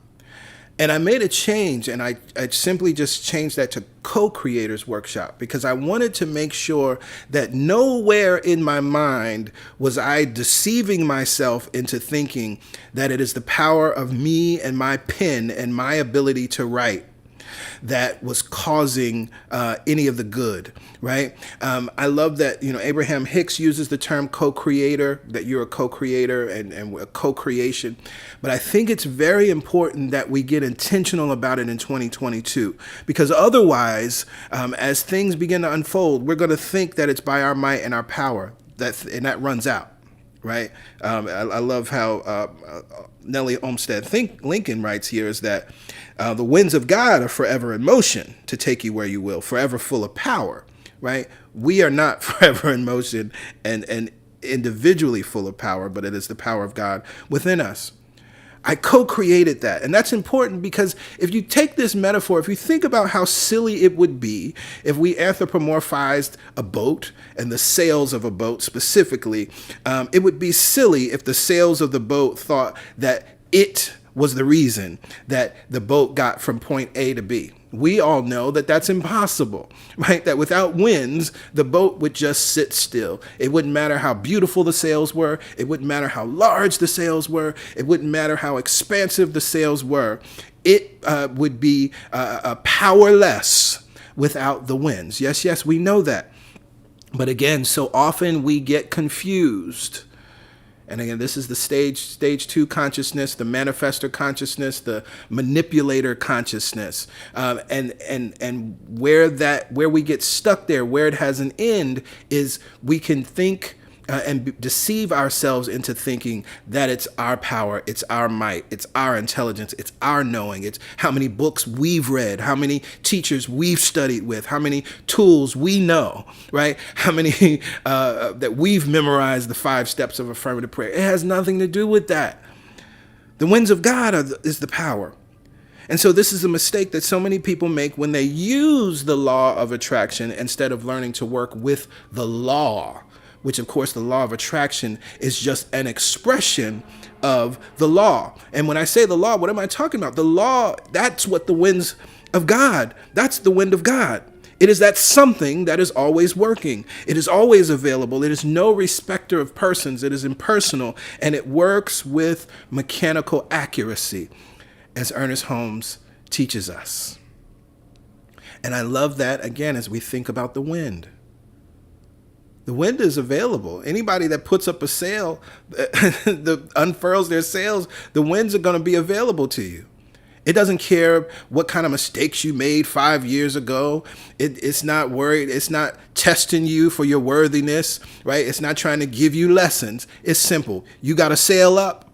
And I made a change, and I simply just changed that to Co-Creators Workshop, because I wanted to make sure that nowhere in my mind was I deceiving myself into thinking that it is the power of me and my pen and my ability to write that was causing any of the good, right? I love that, Abraham Hicks uses the term co-creator, that you're a co-creator and a co-creation. But I think it's very important that we get intentional about it in 2022, because otherwise, as things begin to unfold, we're going to think that it's by our might and our power, and that runs out. Right. I love how Nellie Olmsted Lincoln writes here is that the winds of God are forever in motion to take you where you will, forever full of power. Right. We are not forever in motion and individually full of power, but it is the power of God within us. I co-created that. And that's important because if you take this metaphor, if you think about how silly it would be if we anthropomorphized a boat and the sails of a boat specifically, it would be silly if the sails of the boat thought that it was the reason that the boat got from point A to B. We all know that that's impossible, right? That without winds, the boat would just sit still. It wouldn't matter how beautiful the sails were. It wouldn't matter how large the sails were. It wouldn't matter how expansive the sails were. It would be powerless without the winds. Yes, we know that. But again, so often we get confused. And again, this is the stage 2 consciousness, the manifestor consciousness, the manipulator consciousness, and where we get stuck there, where it has an end, is we can think and deceive ourselves into thinking that it's our power, it's our might, it's our intelligence, it's our knowing, it's how many books we've read, how many teachers we've studied with, how many tools we know, right? How many that we've memorized the 5 steps of affirmative prayer. It has nothing to do with that. The winds of God is the power. And so this is a mistake that so many people make when they use the law of attraction instead of learning to work with the law, which of course the law of attraction is just an expression of the law. And when I say the law, what am I talking about? The law, that's what the winds of God, that's the wind of God. It is that something that is always working. It is always available. It is no respecter of persons. It is impersonal, and it works with mechanical accuracy, as Ernest Holmes teaches us. And I love that, again, as we think about the wind. The wind is available. Anybody that puts up a sail, unfurls their sails, the winds are going to be available to you. It doesn't care what kind of mistakes you made 5 years ago. It's not worried. It's not testing you for your worthiness, right? It's not trying to give you lessons. It's simple. You got to sail up.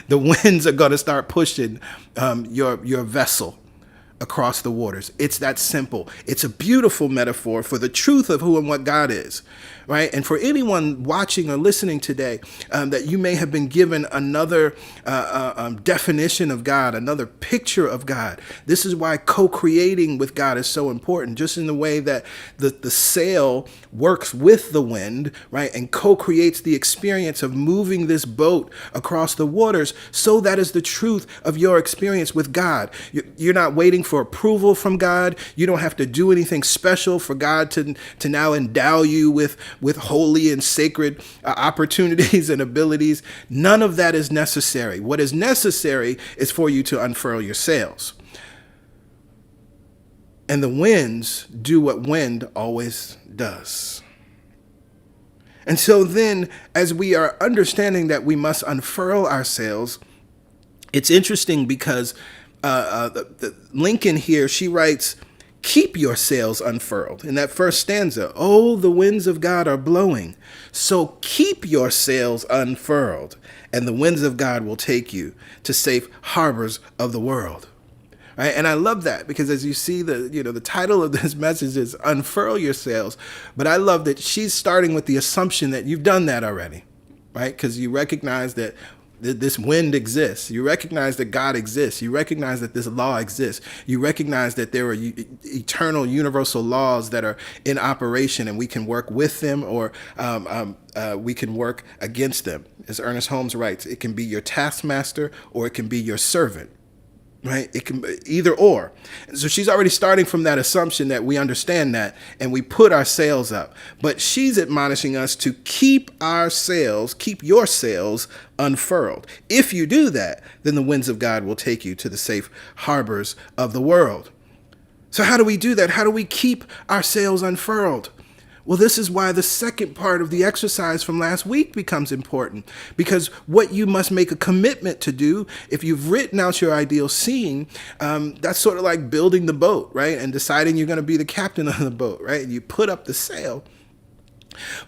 The winds are going to start pushing your vessel across the waters. It's that simple. It's a beautiful metaphor for the truth of who and what God is, right? And for anyone watching or listening today, that you may have been given another definition of God, another picture of God. This is why co-creating with God is so important, just in the way that the sail works with the wind, right? And co-creates the experience of moving this boat across the waters. So that is the truth of your experience with God. You're not waiting for approval from God. You don't have to do anything special for God to now endow you with holy and sacred opportunities and abilities. None of that is necessary. What is necessary is for you to unfurl your sails. And the winds do what wind always does. And so then, as we are understanding that we must unfurl our sails, it's interesting because Lincoln here, she writes, "Keep your sails unfurled." In that first stanza, "Oh, the winds of God are blowing. So keep your sails unfurled, and the winds of God will take you to safe harbors of the world." Right? And I love that because as you see, the title of this message is Unfurl Your Sails. But I love that she's starting with the assumption that you've done that already, right? Because you recognize that this wind exists. You recognize that God exists. You recognize that this law exists. You recognize that there are eternal universal laws that are in operation, and we can work with them or we can work against them. As Ernest Holmes writes, it can be your taskmaster or it can be your servant. Right? It can be either or. So she's already starting from that assumption that we understand that and we put our sails up. But she's admonishing us to keep our sails, keep your sails unfurled. If you do that, then the winds of God will take you to the safe harbors of the world. So how do we do that? How do we keep our sails unfurled? Well, this is why the second part of the exercise from last week becomes important, because what you must make a commitment to do, if you've written out your ideal scene, that's sort of like building the boat, right? And deciding you're going to be the captain of the boat, right? And you put up the sail.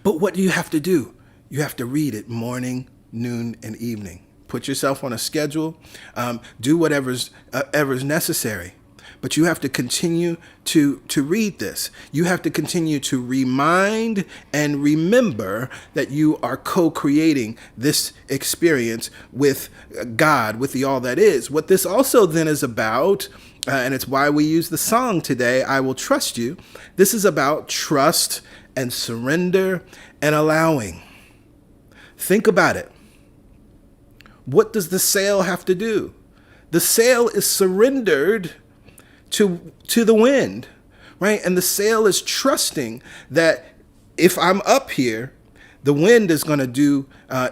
But what do you have to do? You have to read it morning, noon, and evening. Put yourself on a schedule. Do whatever's necessary. But you have to continue to read this. You have to continue to remind and remember that you are co-creating this experience with God, with the all that is. What this also then is about, and it's why we use the song today, "I Will Trust You." This is about trust and surrender and allowing. Think about it. What does the sail have to do? The sail is surrendered to the wind, right? And the sail is trusting that if I'm up here, the wind is going to do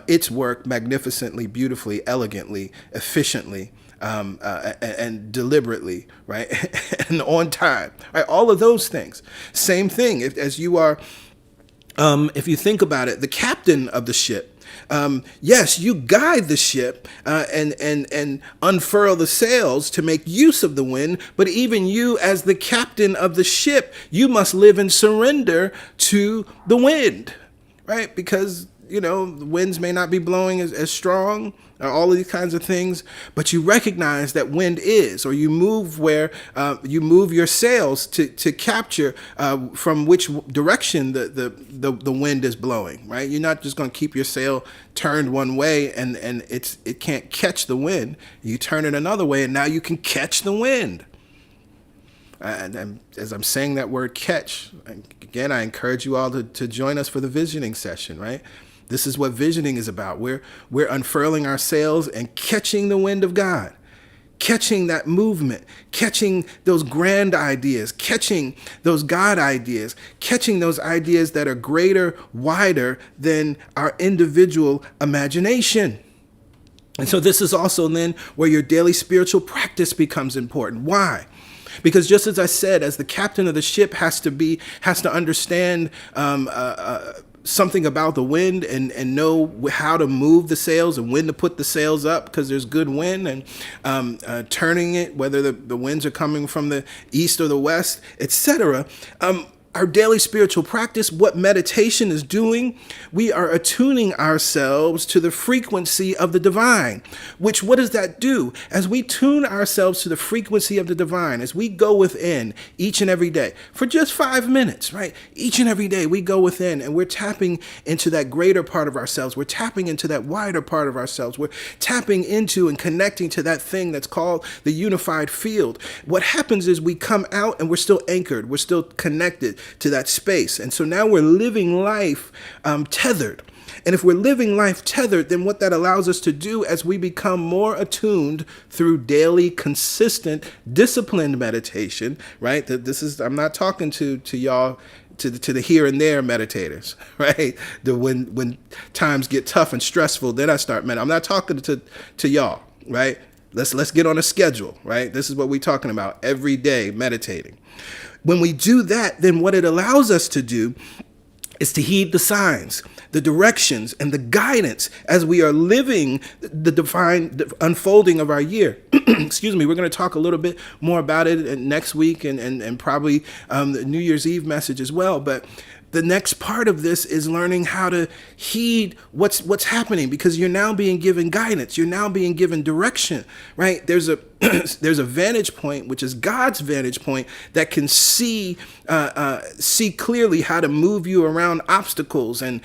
its work magnificently, beautifully, elegantly, efficiently, and deliberately, right? And on time, right? All of those things. Same thing. As you are, if you think about it, the captain of the ship, yes, you guide the ship and unfurl the sails to make use of the wind, but even you as the captain of the ship, you must live in surrender to the wind, right? Because, the winds may not be blowing as strong, or all of these kinds of things, but you recognize that wind is, or you move where you move your sails to capture from which direction the wind is blowing, right? You're not just going to keep your sail turned one way and it can't catch the wind. You turn it another way and now you can catch the wind. And as I'm saying that word catch, again, I encourage you all to join us for the visioning session, right? This is what visioning is about. We're unfurling our sails and catching the wind of God, catching that movement, catching those grand ideas, catching those God ideas, catching those ideas that are greater, wider than our individual imagination. And so this is also then where your daily spiritual practice becomes important. Why? Because just as I said, as the captain of the ship has to understand something about the wind and know how to move the sails and when to put the sails up because there's good wind, and turning it, whether the winds are coming from the east or the west, etc. Our daily spiritual practice, what meditation is doing, we are attuning ourselves to the frequency of the divine, which what does that do? As we tune ourselves to the frequency of the divine, as we go within each and every day for just 5 minutes, right? Each and every day we go within and we're tapping into that greater part of ourselves. We're tapping into that wider part of ourselves. We're tapping into and connecting to that thing that's called the unified field. What happens is we come out and we're still anchored. We're still connected to that space. And so now we're living life tethered. And if we're living life tethered, then what that allows us to do as we become more attuned through daily, consistent, disciplined meditation, right? This is, I'm not talking to y'all, to the here and there meditators, right? When times get tough and stressful, then I start meditating. I'm not talking to y'all, right? Let's get on a schedule, right? This is what we're talking about, every day meditating. When we do that, then what it allows us to do is to heed the signs, the directions, and the guidance as we are living the divine unfolding of our year. Excuse me, we're going to talk a little bit more about it next week and probably the New Year's Eve message as well. But the next part of this is learning how to heed what's happening, because you're now being given guidance. You're now being given direction, right? There's a there's a vantage point, which is God's vantage point, that can see clearly how to move you around obstacles and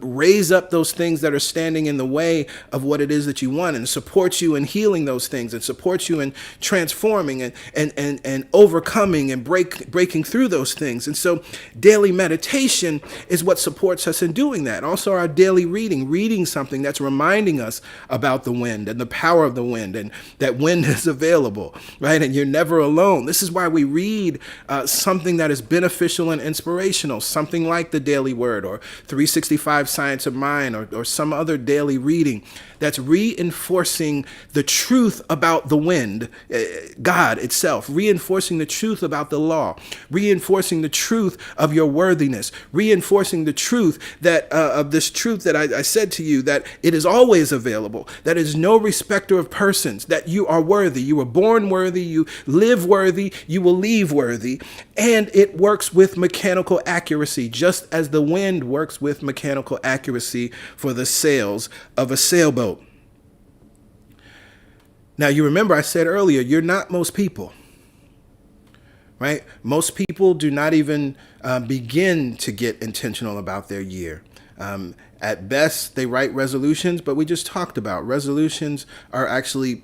raise up those things that are standing in the way of what it is that you want, and support you in healing those things, and support you in transforming and overcoming and breaking through those things. And so daily meditation is what supports us in doing that. Also our daily reading something that's reminding us about the wind and the power of the wind, and that wind is available, right? And you're never alone. This is why we read something that is beneficial and inspirational, something like the Daily Word or 365 Science of Mind, or some other daily reading that's reinforcing the truth about the wind, God itself, reinforcing the truth about the law, reinforcing the truth of your worthiness, reinforcing the truth that of this truth that I said to you, that it is always available, that is no respecter of persons, that you are worthy, you were born worthy, you live worthy, you will leave worthy, and it works with mechanical accuracy, just as the wind works with mechanical accuracy for the sails of a sailboat. Now, you remember I said earlier, you're not most people, right? Most people do not even begin to get intentional about their year. At best, they write resolutions, but we just talked about resolutions are actually,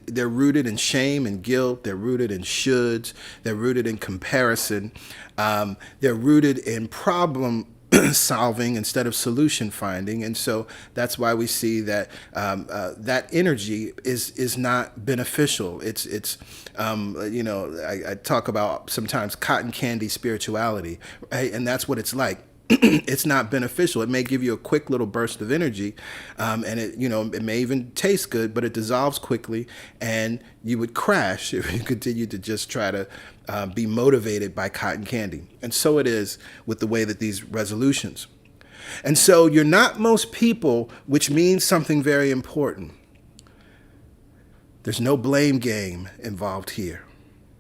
they're rooted in shame and guilt. They're rooted in shoulds. They're rooted in comparison. They're rooted in problem solving instead of solution finding. And so that's why we see that that energy is not beneficial. It's I talk about sometimes cotton candy spirituality, right? And that's what it's like. It's not beneficial. It may give you a quick little burst of energy, and it may even taste good, but it dissolves quickly, and you would crash if you continue to just try to be motivated by cotton candy. And so it is with the way that these resolutions. And so you're not most people, which means something very important. There's no blame game involved here.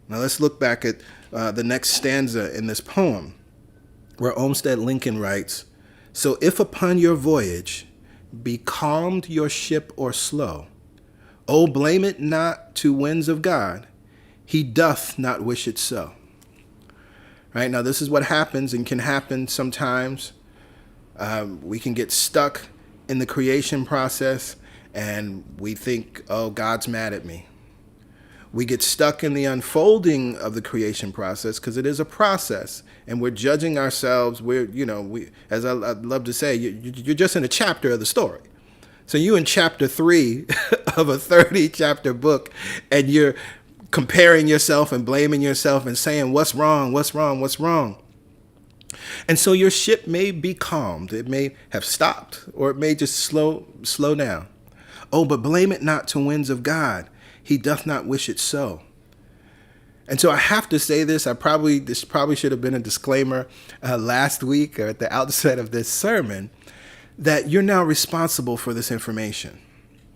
Now let's look back at the next stanza in this poem, where Olmsted Lincoln writes, "So if upon your voyage be calmed your ship or slow, oh, blame it not to winds of God, he doth not wish it so." Right? Now, this is what happens and can happen sometimes. We can get stuck in the creation process and we think, oh, God's mad at me. We get stuck in the unfolding of the creation process because it is a process, and we're judging ourselves. As I'd love to say, you're just in a chapter of the story. So you in chapter 3 of a 30-chapter book, and you're comparing yourself and blaming yourself and saying, what's wrong, what's wrong, what's wrong? And so your ship may be calmed. It may have stopped, or it may just slow down. Oh, but blame it not to winds of God. He doth not wish it so. And so I have to say this. This probably should have been a disclaimer last week or at the outset of this sermon, that you're now responsible for this information,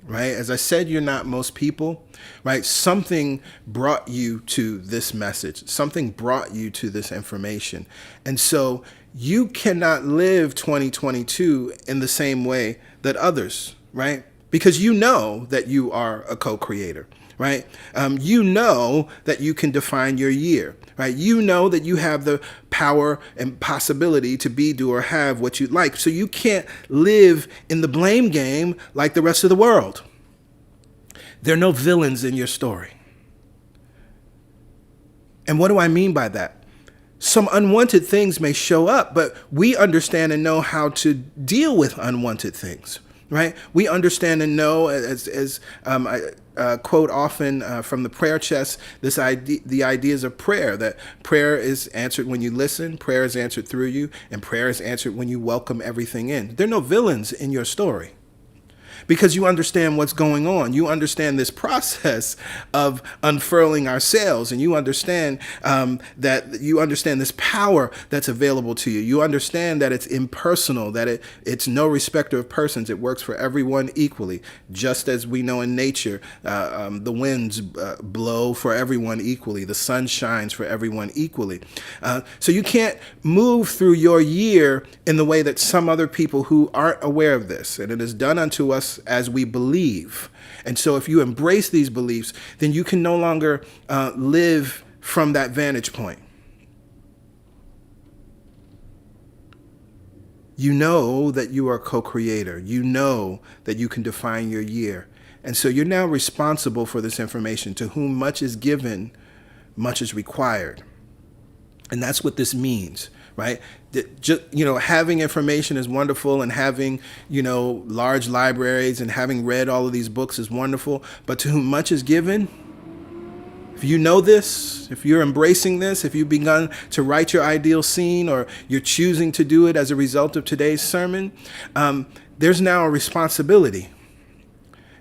right? As I said, you're not most people, right? Something brought you to this message. Something brought you to this information. And so you cannot live 2022 in the same way that others, right? Because you know that you are a co-creator, right? You know that you can define your year, right? You know that you have the power and possibility to be, do, or have what you'd like. So you can't live in the blame game like the rest of the world. There are no villains in your story. And what do I mean by that? Some unwanted things may show up, but we understand and know how to deal with unwanted things, right? We understand and know, as I quote often from the prayer chest, the ideas of prayer, that prayer is answered when you listen, prayer is answered through you, and prayer is answered when you welcome everything in. There are no villains in your story. Because you understand what's going on. You understand this process of unfurling our sails, and you understand this power that's available to you. You understand that it's impersonal, that it's no respecter of persons. It works for everyone equally. Just as we know in nature, the winds blow for everyone equally. The sun shines for everyone equally. So you can't move through your year in the way that some other people who aren't aware of this. And it is done unto us as we believe. And so if you embrace these beliefs, then you can no longer live from that vantage point. You know that you are a co-creator. You know that you can define your year. And so you're now responsible for this information. To whom much is given, much is required. And that's what this means, right? Just, having information is wonderful, and having, large libraries and having read all of these books is wonderful. But to whom much is given, if you know this, if you're embracing this, if you've begun to write your ideal scene, or you're choosing to do it as a result of today's sermon, there's now a responsibility.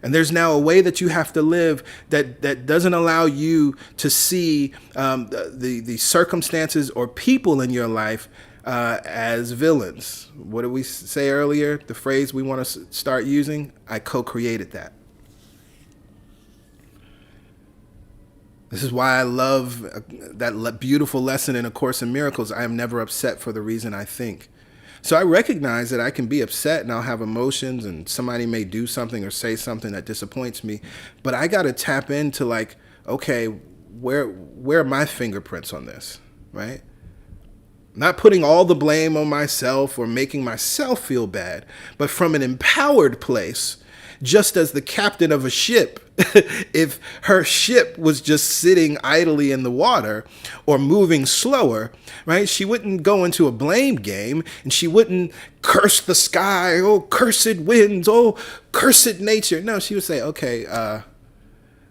And there's now a way that you have to live that doesn't allow you to see the circumstances or people in your life as villains. What did we say earlier? The phrase we want to start using? I co-created that. This is why I love that beautiful lesson in A Course in Miracles. I am never upset for the reason I think. So I recognize that I can be upset and I'll have emotions, and somebody may do something or say something that disappoints me. But I got to tap into okay, where are my fingerprints on this, right? Not putting all the blame on myself or making myself feel bad, but from an empowered place. Just as the captain of a ship, if her ship was just sitting idly in the water or moving slower, right, she wouldn't go into a blame game, and she wouldn't curse the sky, oh, cursed winds, oh, cursed nature. No, she would say, okay,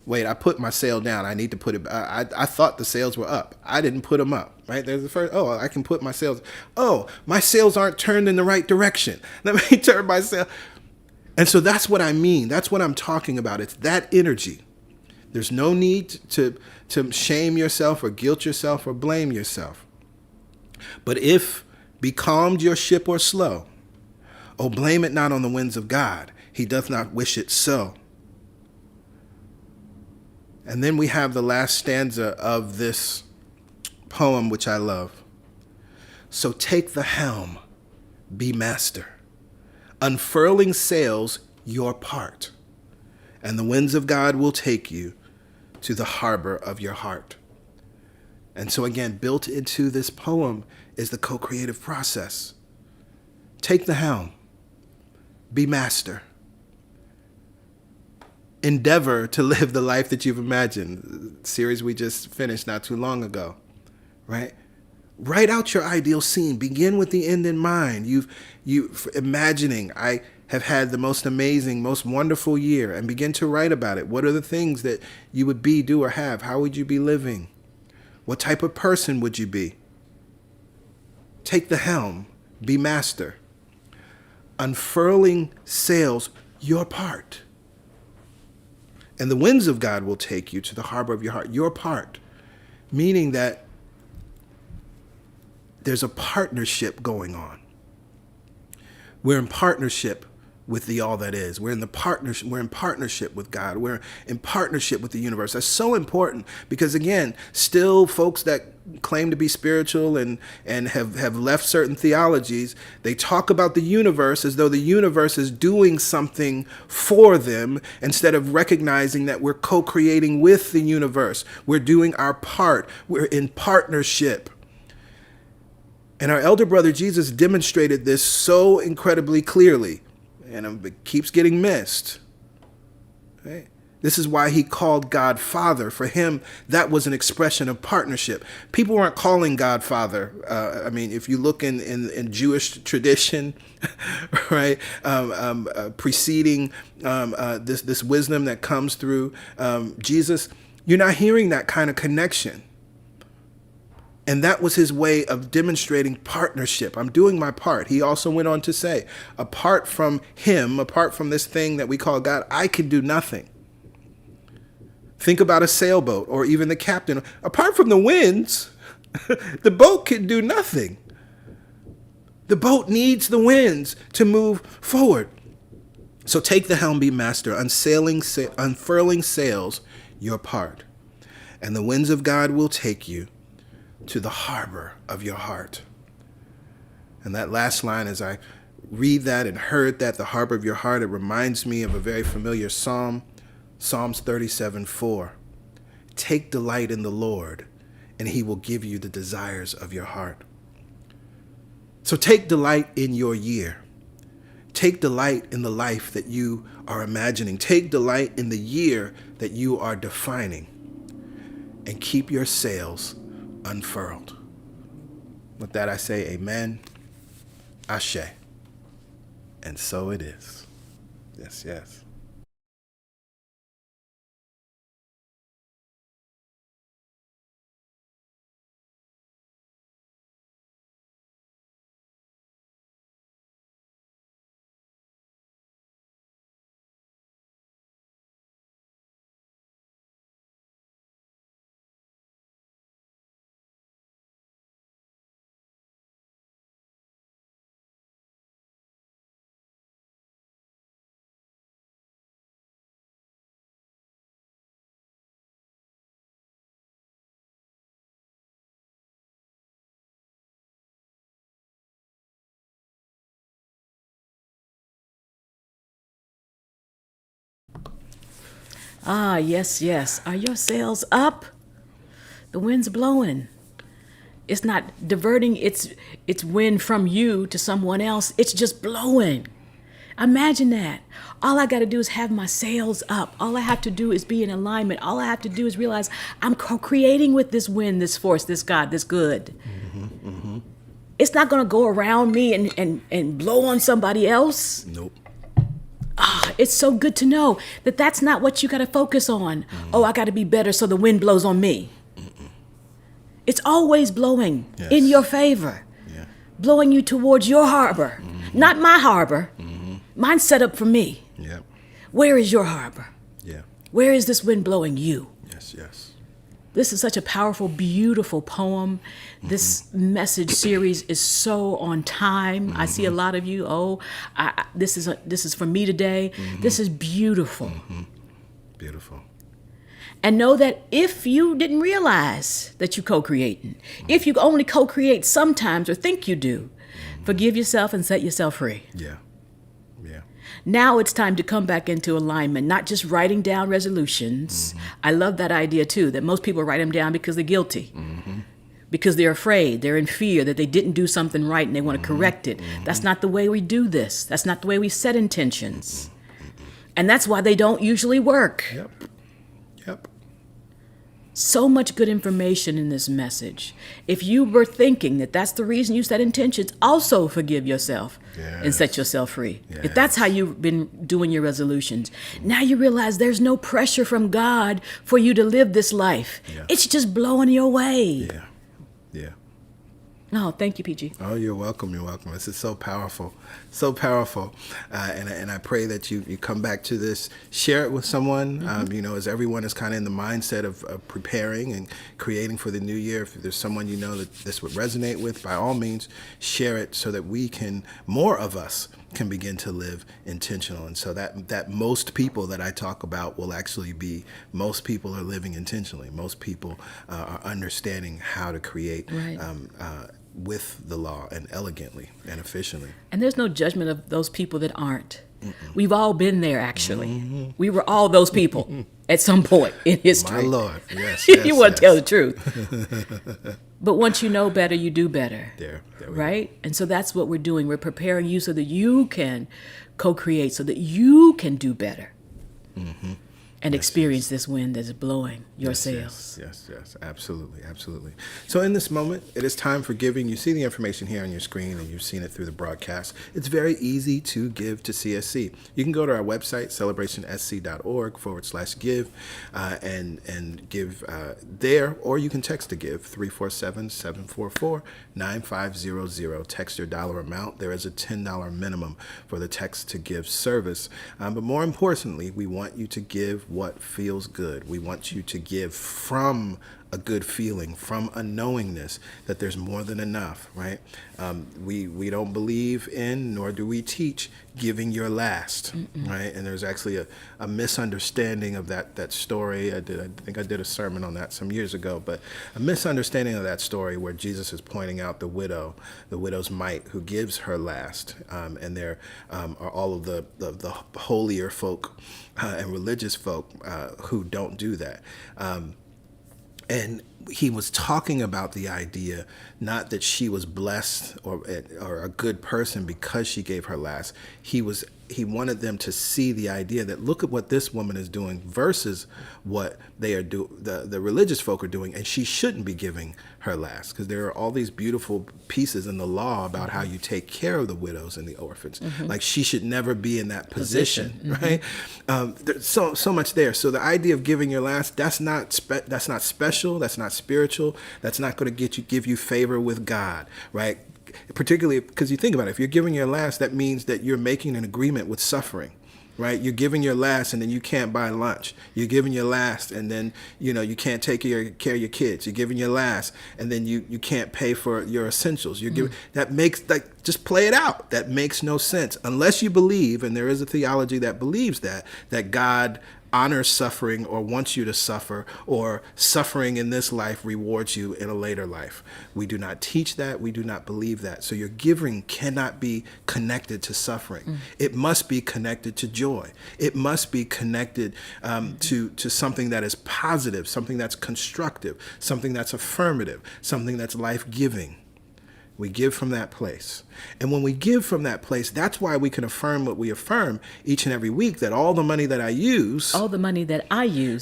wait, I put my sail down. I need to put it, I thought the sails were up. I didn't put them up, right? There's the first, I can put my sails. Oh, my sails aren't turned in the right direction. Let me turn my sail. And so that's what I mean. That's what I'm talking about. It's that energy. There's no need to shame yourself or guilt yourself or blame yourself. But if becalmed your ship or slow, oh, blame it not on the winds of God. He doth not wish it so. And then we have the last stanza of this poem, which I love. So take the helm, be master. Unfurling sails, your part, and the winds of God will take you to the harbor of your heart. And so again, built into this poem is the co-creative process. Take the helm, be master. Endeavor to live the life that you've imagined. The series we just finished not too long ago, right? Write out your ideal scene. Begin with the end in mind. You imagining, I have had the most amazing, most wonderful year, and begin to write about it. What are the things that you would be, do, or have? How would you be living? What type of person would you be? Take the helm, be master. Unfurling sails, your part. And the winds of God will take you to the harbor of your heart, your part. meaning that there's a partnership going on. We're in partnership with the all that is. We're in partnership with God. We're in partnership with the universe. That's so important because, again, still folks that claim to be spiritual and have left certain theologies, they talk about the universe as though the universe is doing something for them instead of recognizing that we're co-creating with the universe. We're doing our part. We're in partnership. And our elder brother Jesus demonstrated this so incredibly clearly, and it keeps getting missed. Right? This is why he called God Father. For him, that was an expression of partnership. People weren't calling God Father. I mean, if you look in Jewish tradition, right, preceding this wisdom that comes through Jesus, you're not hearing that kind of connection. And that was his way of demonstrating partnership. I'm doing my part. He also went on to say, apart from him, apart from this thing that we call God, I can do nothing. Think about a sailboat or even the captain. Apart from the winds, the boat can do nothing. The boat needs the winds to move forward. So take the helm, be master, unfurling sails, your part. And the winds of God will take you to the harbor of your heart. And that last line, as I read that and heard that, the harbor of your heart, it reminds me of a very familiar psalm, Psalms 37:4. Take delight in the Lord, and he will give you the desires of your heart. So take delight in your year. Take delight in the life that you are imagining. Take delight in the year that you are defining. And keep your sails unfurled. With that I say amen, ashe, and so it is. Yes, yes. Ah, yes, yes. Are your sails up? The wind's blowing. It's not diverting its wind from you to someone else. It's just blowing. Imagine that. All I got to do is have my sails up. All I have to do is be in alignment. All I have to do is realize I'm co-creating with this wind, this force, this God, this good. Mm-hmm, mm-hmm. It's not going to go around me and blow on somebody else. Nope. It's so good to know that that's not what you got to focus on. Mm-hmm. Oh, I got to be better so the wind blows on me. Mm-mm. It's always blowing in your favor, blowing you towards your harbor, not my harbor. Mm-hmm. Mine's set up for me. Yep. Where is your harbor? Yeah. Where is this wind blowing you? Yes, yes. This is such a powerful, beautiful poem. Mm-hmm. This message series is so on time. Mm-hmm. I see a lot of you. This is for me today. Mm-hmm. This is beautiful. Mm-hmm. Beautiful. And know that if you didn't realize that you're co-creating, if you only co-create sometimes or think you do, forgive yourself and set yourself free. Yeah. Yeah. Now it's time to come back into alignment, not just writing down resolutions. Mm-hmm. I love that idea too, that most people write them down because they're guilty, because they're afraid, they're in fear that they didn't do something right and they want to correct it. That's not the way we do this. That's not the way we set intentions. And that's why they don't usually work. Yep. Yep. So much good information in this message. If you were thinking that that's the reason you set intentions, also forgive yourself and set yourself free. Yes. If that's how you've been doing your resolutions, now you realize there's no pressure from God for you to live this life. Yeah. It's just blowing your way. Yeah. Yeah. Oh, thank you, PG. Oh, you're welcome. You're welcome. This is so powerful, so powerful. And I pray that you come back to this, share it with someone, as everyone is kind of in the mindset of preparing and creating for the new year. If there's someone you know that this would resonate with, by all means, share it so that more of us can begin to live intentional. And so that most people that I talk about will actually be, most people are living intentionally. Most people are understanding how to create Right. With the law and elegantly and efficiently. And there's no judgment of those people that aren't. We've all been there, actually. We were all those people at some point in history. My Lord, yes. You want to tell the truth. But once you know better, you do better. There we right? And so that's what we're doing. We're preparing you so that you can co-create, so that you can do better. And experience this wind that's blowing your sails. Yes, absolutely. So in this moment, it is time for giving. You see the information here on your screen, and you've seen it through the broadcast. It's very easy to give to CSC. You can go to our website, celebrationsc.org/give, and give there, or you can text to give, 347-744-9500. Text your dollar amount. There is a $10 minimum for the text to give service. But more importantly, we want you to give what feels good. We want you to give from a good feeling, from a knowingness that there's more than enough, right? We don't believe in, nor do we teach, giving your last, right? And there's actually a misunderstanding of that story. I think I did a sermon on that some years ago, but a misunderstanding of that story where Jesus is pointing out the widow's mite who gives her last, and there are all of the holier folk and religious folk who don't do that. And he was talking about the idea, not that she was blessed or a good person because she gave her last. He wanted them to see the idea that look at what this woman is doing versus what they are the religious folk are doing, and she shouldn't be giving her last, because there are all these beautiful pieces in the law about how you take care of the widows and the orphans. Like she should never be in that position. Right? There's so much there. So the idea of giving your last, that's not special. That's not spiritual. That's not going to give you favor with God, right? Particularly because you think about it, if you're giving your last, that means that you're making an agreement with suffering, right? You're giving your last and then you can't buy lunch. You're giving your last and then, you can't take care of your kids. You're giving your last and then you can't pay for your essentials. You're giving, that makes, just play it out. That makes no sense unless you believe, and there is a theology that believes that God honors suffering or wants you to suffer, or suffering in this life rewards you in a later life. We do not teach that. We do not believe that. So your giving cannot be connected to suffering. It must be connected to joy. It must be connected to something that is positive, something that's constructive, something that's affirmative, something that's life-giving. We give from that place. And when we give from that place, that's why we can affirm what we affirm each and every week, that all the money that I use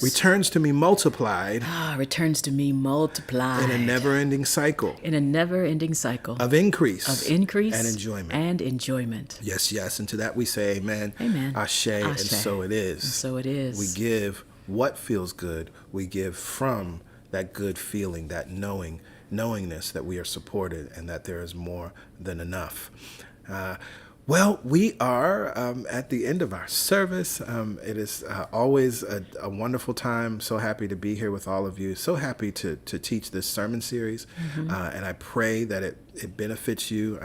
returns to me multiplied. Returns to me multiplied. In a never-ending cycle. Of increase. And enjoyment. Yes. And to that we say amen. Amen. Ashe. And so it is. We give what feels good. We give from that good feeling, that knowingness that we are supported and that there is more than enough. Well, we are at the end of our service. It is always a wonderful time. So happy to be here with all of you. So happy to teach this sermon series. And I pray that it benefits you.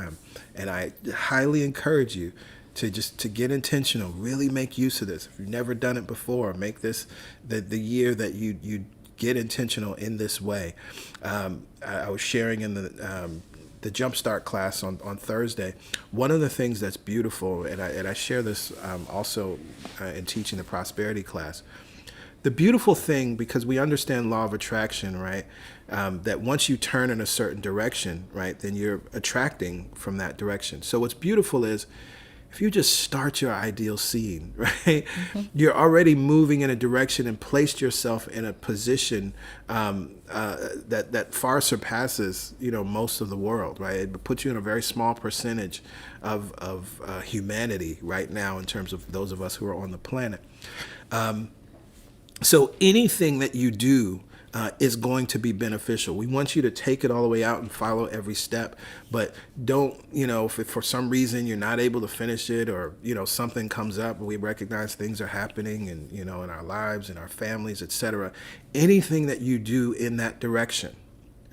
And I highly encourage you to get intentional, really make use of this. If you've never done it before, make this the year that you get intentional in this way. I was sharing in the Jumpstart class on Thursday. One of the things that's beautiful, and I share this also in teaching the prosperity class. The beautiful thing, because we understand law of attraction, right? That once you turn in a certain direction, right, then you're attracting from that direction. So what's beautiful is, if you just start your ideal scene, right, you're already moving in a direction and placed yourself in a position that far surpasses, most of the world, right? It puts you in a very small percentage of humanity right now in terms of those of us who are on the planet. So anything that you do is going to be beneficial. We want you to take it all the way out and follow every step, but don't, if for some reason you're not able to finish it, or, something comes up, we recognize things are happening and, in our lives, in our families, etc. Anything that you do in that direction.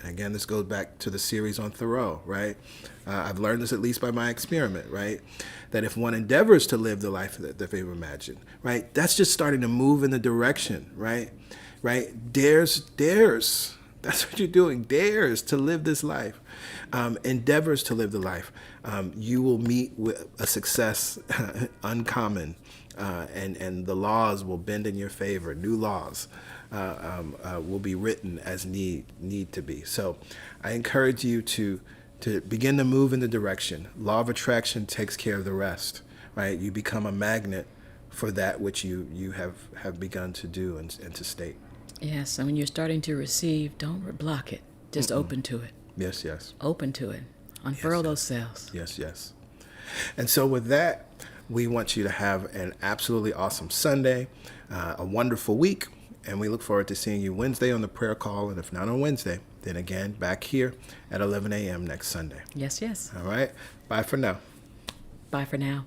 Again, this goes back to the series on Thoreau, right? I've learned this at least by my experiment, right? That if one endeavors to live the life that they've imagined, right? That's just starting to move in the direction, right? Right? Dares. That's what you're doing. Dares to live this life. Endeavors to live the life. You will meet with a success uncommon, and the laws will bend in your favor. New laws will be written as need to be. So I encourage you to begin to move in the direction. Law of attraction takes care of the rest, right? You become a magnet for that which you have begun to do and to state. Yes, and when you're starting to receive, don't block it. Just open to it. Yes, yes. Open to it. Unfurl Yes, those sails. Yes, yes. And so with that, we want you to have an absolutely awesome Sunday, a wonderful week, and we look forward to seeing you Wednesday on the prayer call, and if not on Wednesday, then again back here at 11 a.m. next Sunday. Yes, yes. All right? Bye for now. Bye for now.